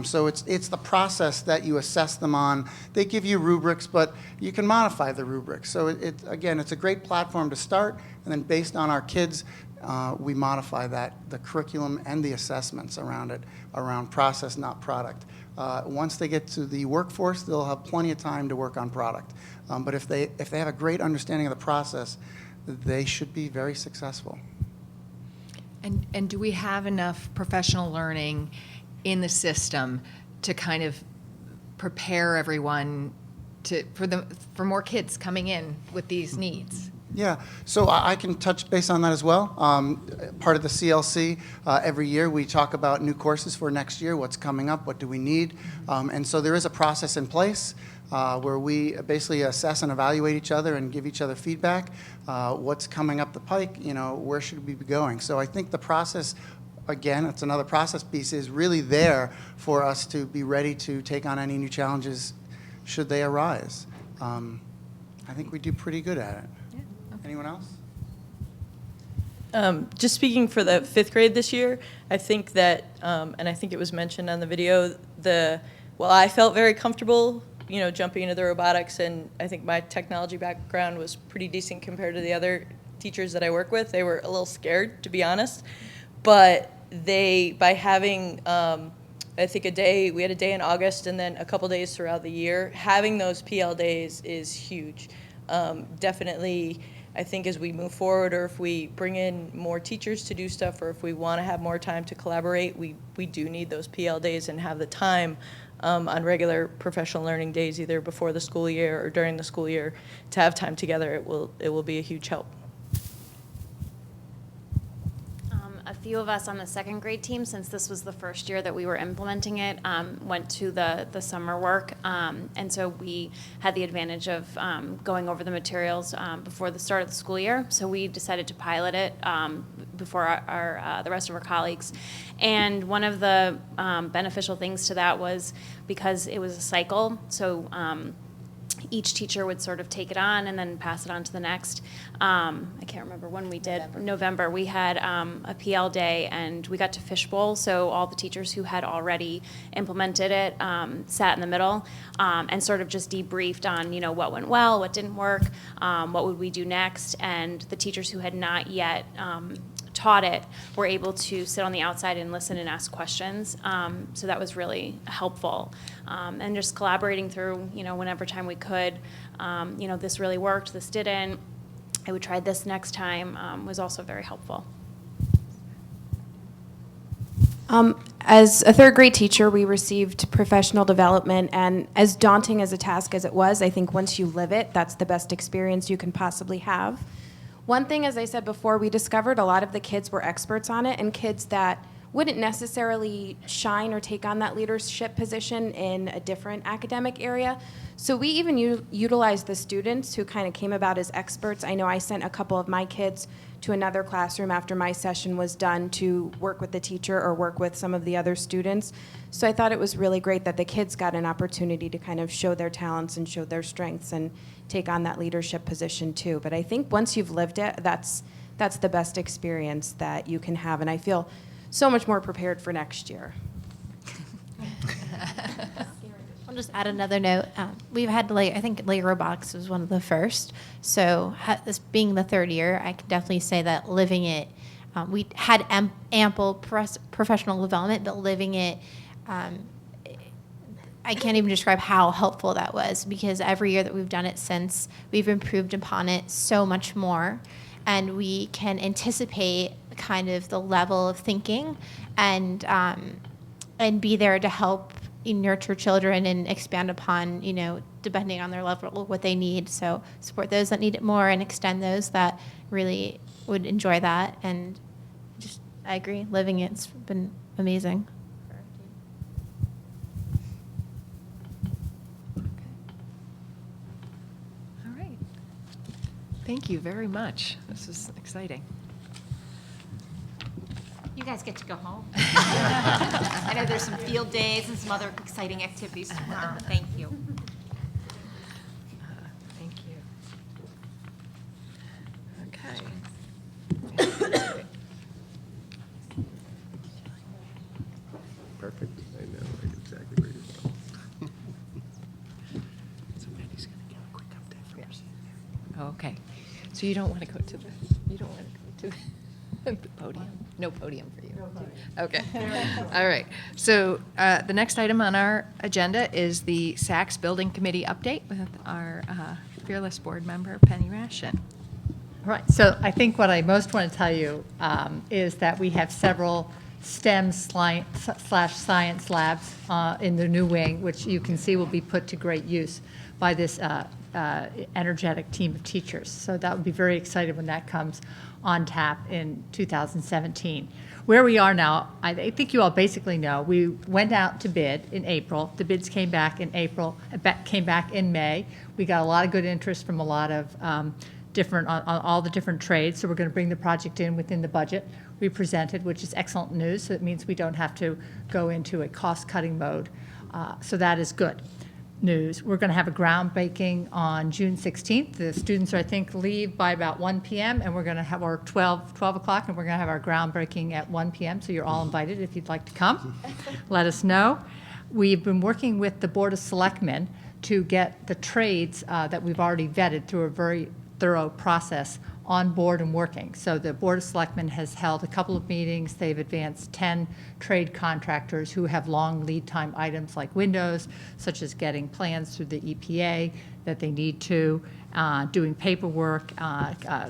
So it's the process that you assess them on. They give you rubrics, but you can modify the rubrics. So again, it's a great platform to start, and then based on our kids, we modify the curriculum and the assessments around it, around process, not product. Once they get to the workforce, they'll have plenty of time to work on product. But if they have a great understanding of the process, they should be very successful. And do we have enough professional learning in the system to kind of prepare everyone for more kids coming in with these needs? Yeah, so I can touch base on that as well. Part of the CLC, every year we talk about new courses for next year, what's coming up, what do we need. And so there is a process in place where we basically assess and evaluate each other and give each other feedback. What's coming up the pike, where should we be going? So I think the process, again, it's another process piece, is really there for us to be ready to take on any new challenges should they arise. I think we do pretty good at it. Anyone else? Just speaking for the 5th grade this year, I think that, and I think it was mentioned on the video, I felt very comfortable, jumping into the robotics, and I think my technology background was pretty decent compared to the other teachers that I work with. They were a little scared, to be honest, but by having, I think we had a day in August and then a couple days throughout the year, having those PL days is huge. Definitely, I think as we move forward, or if we bring in more teachers to do stuff, or if we want to have more time to collaborate, we do need those PL days and have the time on regular professional learning days, either before the school year or during the school year, to have time together. It will be a huge help. A few of us on the 2nd grade team, since this was the first year that we were implementing it, went to the summer work, and so we had the advantage of going over the materials before the start of the school year. So we decided to pilot it before the rest of our colleagues, and one of the beneficial things to that was because it was a cycle. So each teacher would sort of take it on and then pass it on to the next. I can't remember when we did, November, we had a PL day and we got to fishbowl, so all the teachers who had already implemented it sat in the middle and sort of just debriefed on, you know, what went well, what didn't work, what would we do next, and the teachers who had not yet taught it were able to sit on the outside and listen and ask questions. So that was really helpful. And just collaborating through, you know, whenever time we could, you know, this really worked, this didn't, I would try this next time, was also very helpful. As a third grade teacher, we received professional development, and as daunting as a task as it was, I think once you live it, that's the best experience you can possibly have. One thing, as I said before, we discovered a lot of the kids were experts on it, and kids that wouldn't necessarily shine or take on that leadership position in a different academic area. So we even utilized the students who kind of came about as experts. I know I sent a couple of my kids to another classroom after my session was done to work with the teacher or work with some of the other students. So I thought it was really great that the kids got an opportunity to kind of show their talents and show their strengths and take on that leadership position too. But I think once you've lived it, that's the best experience that you can have. And I feel so much more prepared for next year. I'll just add another note. We've had, I think Lego Robotics was one of the first. So this being the third year, I can definitely say that living it, we had ample professional development, but living it, I can't even describe how helpful that was, because every year that we've done it since, we've improved upon it so much more. And we can anticipate kind of the level of thinking and be there to help nurture children and expand upon, you know, depending on their level, what they need. So support those that need it more and extend those that really would enjoy that. And just, I agree, living it's been amazing. All right. Thank you very much. This is exciting. You guys get to go home. I know there's some field days and some other exciting activities tomorrow. Thank you. Thank you. Okay. Perfect. I know exactly where you're going. So Maddie's going to give a quick update from her seat there. Okay. So you don't want to go to the podium? No podium for you. No podium. Okay. All right. So the next item on our agenda is the SACS Building Committee update with our fearless board member, Penny Rashin. All right. So I think what I most want to tell you is that we have several STEM/science labs in the new wing, which you can see will be put to great use by this energetic team of teachers. So that would be very exciting when that comes on tap in 2017. Where we are now, I think you all basically know, we went out to bid in April. The bids came back in April, came back in May. We got a lot of good interest from a lot of different, on all the different trades. So we're going to bring the project in within the budget we presented, which is excellent news. So it means we don't have to go into a cost-cutting mode. So that is good news. We're going to have a groundbreaking on June 16th. The students, I think, leave by about 1 p.m. and we're going to have our 12 o'clock, and we're going to have our groundbreaking at 1 p.m. So you're all invited if you'd like to come. Let us know. We've been working with the Board of Selectmen to get the trades that we've already vetted through a very thorough process on board and working. So the Board of Selectmen has held a couple of meetings. They've advanced 10 trade contractors who have long lead time items like windows, such as getting plans through the EPA that they need to, doing paperwork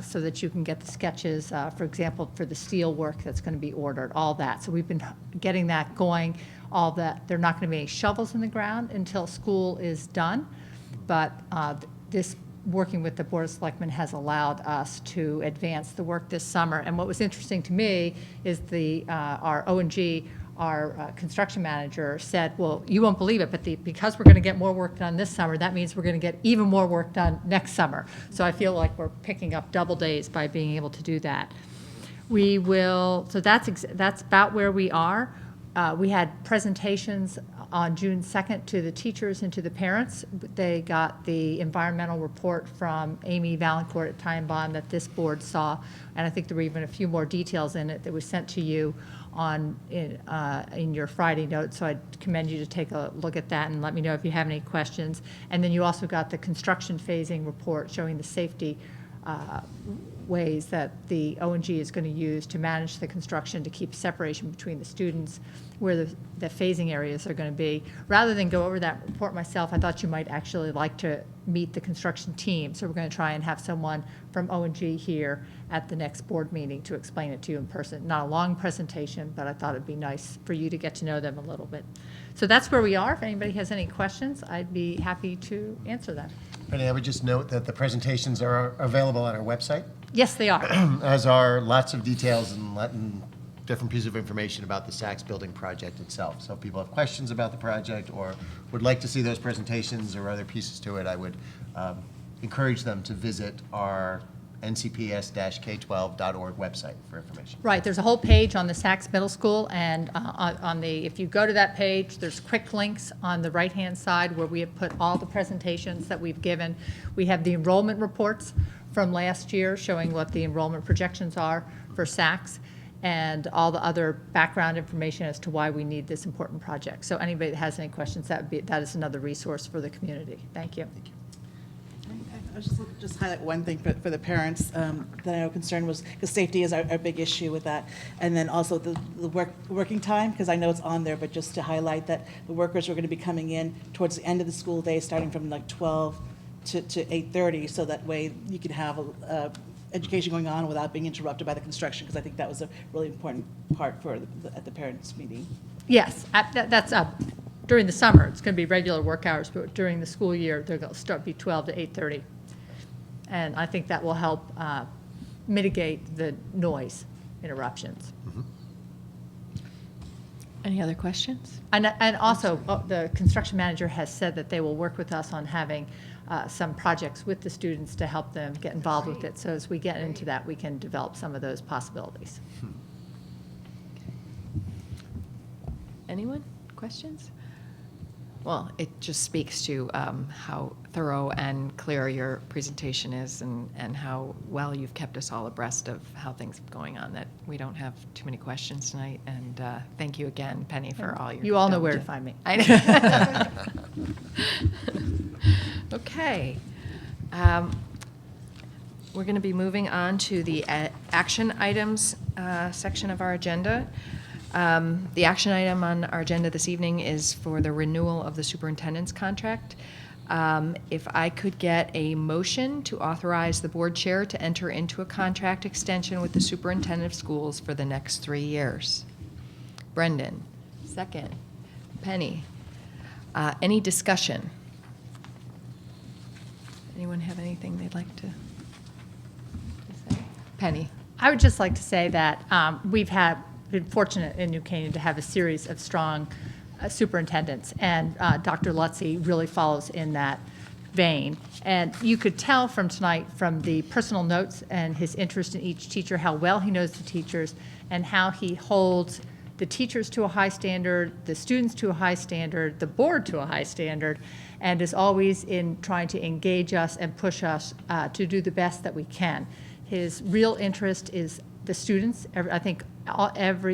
so that you can get the sketches, for example, for the steel work that's going to be ordered, all that. So we've been getting that going, all that. There are not going to be any shovels in the ground until school is done, but this working with the Board of Selectmen has allowed us to advance the work this summer. And what was interesting to me is our O&G, our construction manager, said, well, you won't believe it, but because we're going to get more work done this summer, that means we're going to get even more work done next summer. So I feel like we're picking up double days by being able to do that. So that's about where we are. We had presentations on June 2nd to the teachers and to the parents. They got the environmental report from Amy Valancourt at Time Bond that this board saw, and I think there were even a few more details in it that was sent to you in your Friday note, so I'd commend you to take a look at that and let me know if you have any questions. And then you also got the construction phasing report showing the safety ways that the O&G is going to use to manage the construction to keep separation between the students, where the phasing areas are going to be. Rather than go over that report myself, I thought you might actually like to meet the construction team. So we're going to try and have someone from O&G here at the next board meeting to explain it to you in person. Not a long presentation, but I thought it'd be nice for you to get to know them a little bit. So that's where we are. If anybody has any questions, I'd be happy to answer them. Penny, I would just note that the presentations are available on our website, Yes, they are. as are lots of details and different pieces of information about the Saks Building project itself. So if people have questions about the project or would like to see those presentations or other pieces to it, I would encourage them to visit our ncps-k12.org website for information. Right, there's a whole page on the Saks Middle School, and if you go to that page, there's quick links on the right-hand side where we have put all the presentations that we've given. We have the enrollment reports from last year showing what the enrollment projections are for Saks, and all the other background information as to why we need this important project. So anybody that has any questions, that is another resource for the community. Thank you. I was just highlight one thing for the parents that I know concern was, because safety is our big issue with that. And then also the working time, because I know it's on there, but just to highlight that the workers are going to be coming in towards the end of the school day, starting from like 12 to 8:30, so that way you can have education going on without being interrupted by the construction, because I think that was a really important part at the parents' meeting. Yes, that's during the summer. It's going to be regular work hours, but during the school year, they're going to be 12 to 8:30. And I think that will help mitigate the noise interruptions. Mm-hmm. Any other questions? And also, the construction manager has said that they will work with us on having some projects with the students to help them get involved with it. So as we get into that, we can develop some of those possibilities. Anyone? Questions? Well, it just speaks to how thorough and clear your presentation is, and how well you've kept us all abreast of how things are going on, that we don't have too many questions tonight. And thank you again, Penny, for all your You all know where to diligence. find me. I know. Okay. We're going to be moving on to the action items section of our agenda. The action item on our agenda this evening is for the renewal of the superintendent's contract. If I could get a motion to authorize the board chair to enter into a contract extension with the superintendent of schools for the next 3 years. Brendan, second. Penny, any discussion? Anyone have anything they'd like to say? Penny. I would just like to say that we've been fortunate in New Canaan to have a series of strong superintendents, and Dr. Lutzy really follows in that vein. And you could tell from tonight, from the personal notes and his interest in each teacher, how well he knows the teachers and how he holds the teachers to a high standard, the students to a high standard, the board to a high standard, and is always in trying to engage us and push us to do the best that we can. His real interest is the students. I think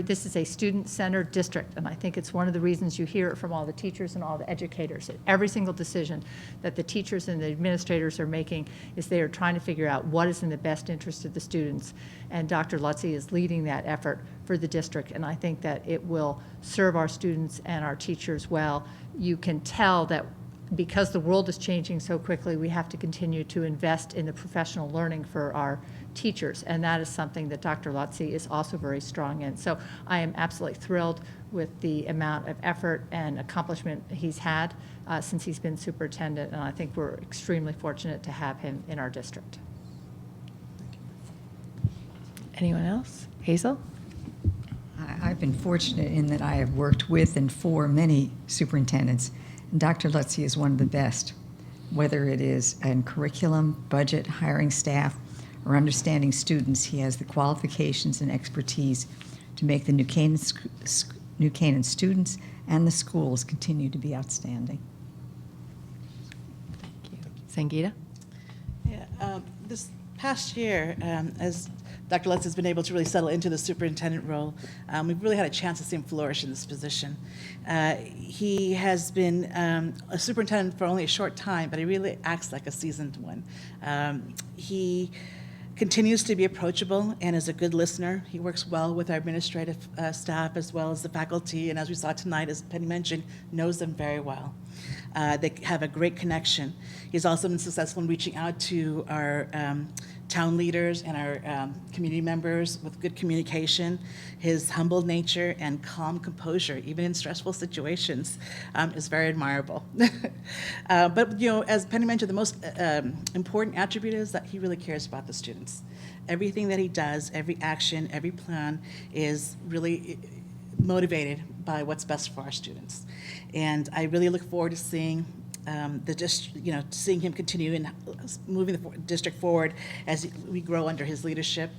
this is a student-centered district, and I think it's one of the reasons you hear it from all the teachers and all the educators. Every single decision that the teachers and the administrators are making is they are trying to figure out what is in the best interest of the students, and Dr. Lutzy is leading that effort for the district, and I think that it will serve our students and our teachers well. You can tell that because the world is changing so quickly, we have to continue to invest in the professional learning for our teachers, and that is something that Dr. Lutzy is also very strong in. So I am absolutely thrilled with the amount of effort and accomplishment he's had since he's been superintendent, and I think we're extremely fortunate to have him in our district. Anyone else? Hazel? I've been fortunate in that I have worked with and for many superintendents, and Dr. Lutzy is one of the best, whether it is in curriculum, budget, hiring staff, or understanding students. He has the qualifications and expertise to make the New Canaan New Canaan students and the schools continue to be outstanding. Sangeeta? Yeah, this past year, as Dr. Lutz has been able to really settle into the superintendent role, we've really had a chance to see him flourish in this position. He has been a superintendent for only a short time, but he really acts like a seasoned one. He continues to be approachable and is a good listener. He works well with our administrative staff as well as the faculty, and as we saw tonight, as Penny mentioned, knows them very well. They have a great connection. He's also been successful in reaching out to our town leaders and our community members with good communication. His humble nature and calm composure, even in stressful situations, is very admirable. But as Penny mentioned, the most important attribute is that he really cares about the students. Everything that he does, every action, every plan is really motivated by what's best for our students. And I really look forward to seeing seeing him continue in moving the district forward as we grow under his leadership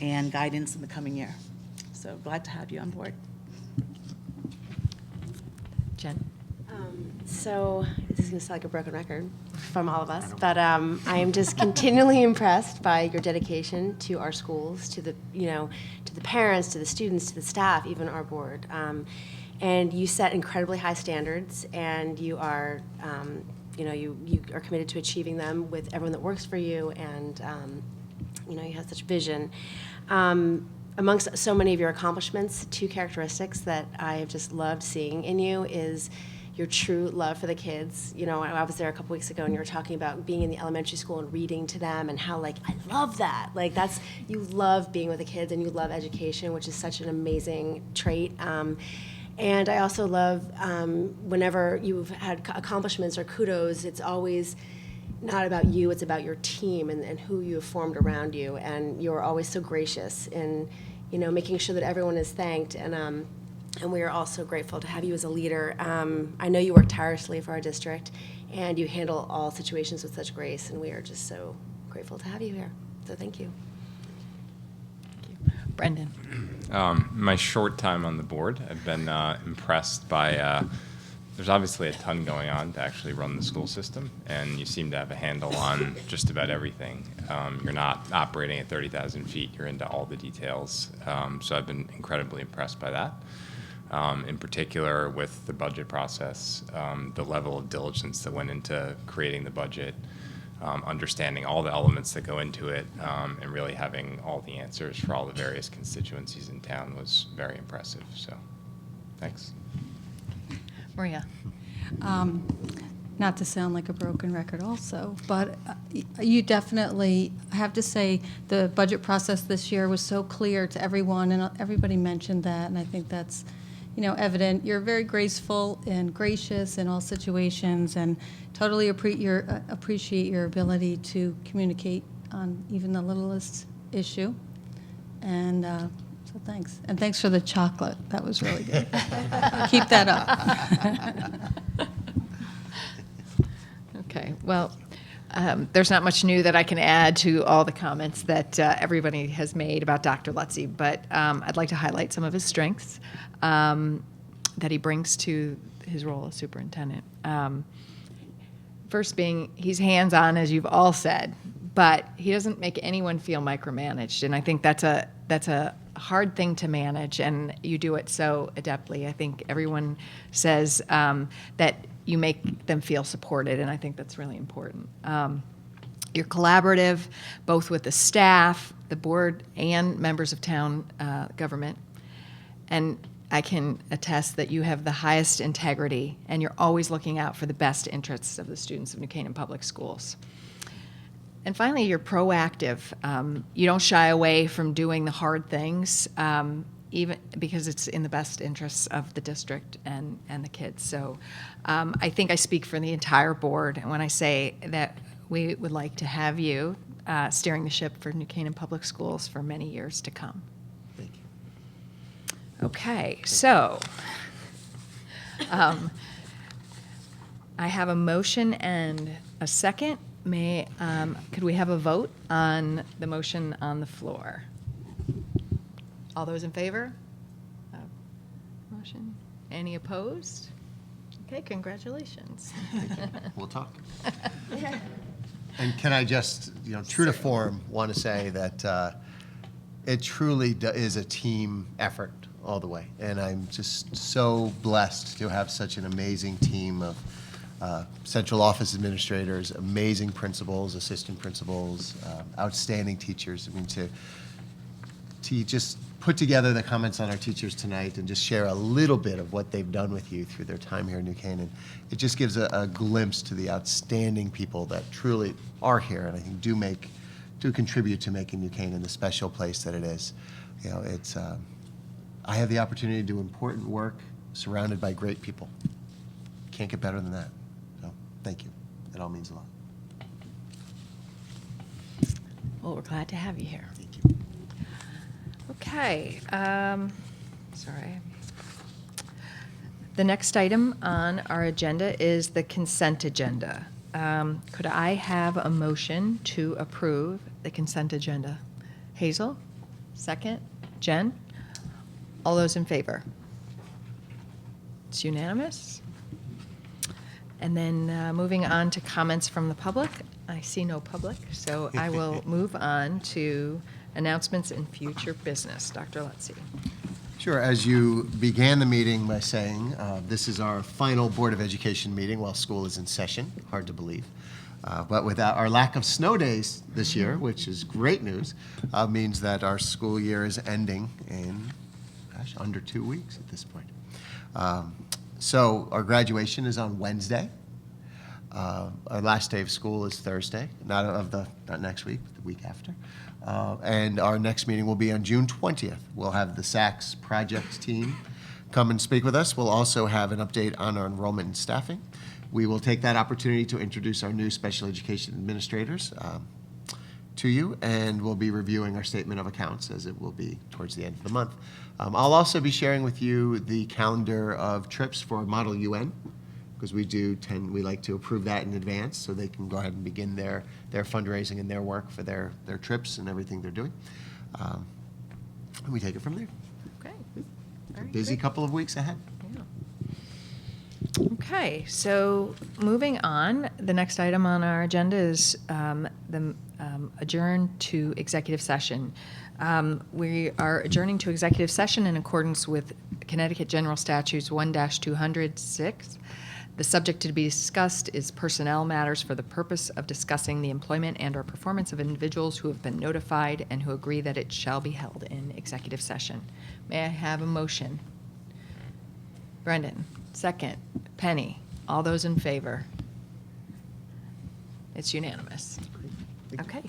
and guidance in the coming year. So glad to have you on board. Jen? So this is going to sound like a broken record from all of us, but I am just continually impressed by your dedication to our schools, to the parents, to the students, to the staff, even our board. And you set incredibly high standards, and you are, you are committed to achieving them with everyone that works for you, and you have such vision. Amongst so many of your accomplishments, two characteristics that I have just loved seeing in you is your true love for the kids. I was there a couple weeks ago, and you were talking about being in the elementary school and reading to them, and how, I love that. You love being with the kids, and you love education, which is such an amazing trait. And I also love whenever you've had accomplishments or kudos, it's always not about you, it's about your team and who you have formed around you. And you're always so gracious in, making sure that everyone is thanked. And we are also grateful to have you as a leader. I know you work tirelessly for our district, and you handle all situations with such grace, and we are just so grateful to have you here. So thank you. Brendan? My short time on the board, I've been impressed by, there's obviously a ton going on to actually run the school system, and you seem to have a handle on just about everything. You're not operating at 30,000 feet, you're into all the details. So I've been incredibly impressed by that. In particular with the budget process, the level of diligence that went into creating the budget, understanding all the elements that go into it, and really having all the answers for all the various constituencies in town was very impressive. So, thanks. Maria? Not to sound like a broken record also, but you definitely, I have to say, the budget process this year was so clear to everyone, and everybody mentioned that, and I think that's evident. You're very graceful and gracious in all situations, and totally appreciate your ability to communicate on even the littlest issue. And so thanks. And thanks for the chocolate. That was really good. Keep that up. Okay, well, there's not much new that I can add to all the comments that everybody has made about Dr. Lutzy, but I'd like to highlight some of his strengths that he brings to his role as superintendent. First being, he's hands-on, as you've all said, but he doesn't make anyone feel micromanaged, and I think that's a hard thing to manage, and you do it so adeptly. I think everyone says that you make them feel supported, and I think that's really important. You're collaborative, both with the staff, the board, and members of town government, and I can attest that you have the highest integrity, and you're always looking out for the best interests of the students of New Canaan Public Schools. And finally, you're proactive. You don't shy away from doing the hard things, even because it's in the best interests of the district and the kids. So I think I speak for the entire board when I say that we would like to have you steering the ship for New Canaan Public Schools for many years to come. Thank you. Okay, so I have a motion and a second. Could we have a vote on the motion on the floor? All those in favor? motion. Any opposed? Okay, congratulations. We'll talk. And can I just, true to form, want to say that it truly is a team effort all the way. And I'm just so blessed to have such an amazing team of central office administrators, amazing principals, assistant principals, outstanding teachers. I mean, to just put together the comments on our teachers tonight and just share a little bit of what they've done with you through their time here in New Canaan. It just gives a glimpse to the outstanding people that truly are here and I think do contribute to making New Canaan the special place that it is. It's I have the opportunity to do important work surrounded by great people. Can't get better than that. So thank you. It all means a lot. Well, we're glad to have you here. Thank you. Okay, sorry. The next item on our agenda is the consent agenda. Could I have a motion to approve the consent agenda? Hazel, second. Jen? All those in favor? It's unanimous. And then moving on to comments from the public. I see no public, so I will move on to announcements and future business. Dr. Lutzy. Sure. As you began the meeting by saying, this is our final Board of Education meeting while school is in session. Hard to believe. But without our lack of snow days this year, which is great news, means that our school year is ending in, under 2 weeks at this point. So our graduation is on Wednesday. Our last day of school is Thursday, not next week, but the week after. And our next meeting will be on June 20th. We'll have the SACS project team come and speak with us. We'll also have an update on our enrollment and staffing. We will take that opportunity to introduce our new special education administrators to you, and we'll be reviewing our statement of accounts as it will be towards the end of the month. I'll also be sharing with you the calendar of trips for Model UN, because we like to approve that in advance so they can go ahead and begin their fundraising and their work for their trips and everything they're doing. And we take it from there. Okay. It's a busy couple of weeks ahead. Okay, so moving on, the next item on our agenda is the adjourn to executive session. We are adjourning to executive session in accordance with Connecticut General Statutes 1-206. The subject to be discussed is personnel matters for the purpose of discussing the employment and/or performance of individuals who have been notified and who agree that it shall be held in executive session. May I have a motion? Brendan, second. Penny, all those in favor? It's unanimous. Okay.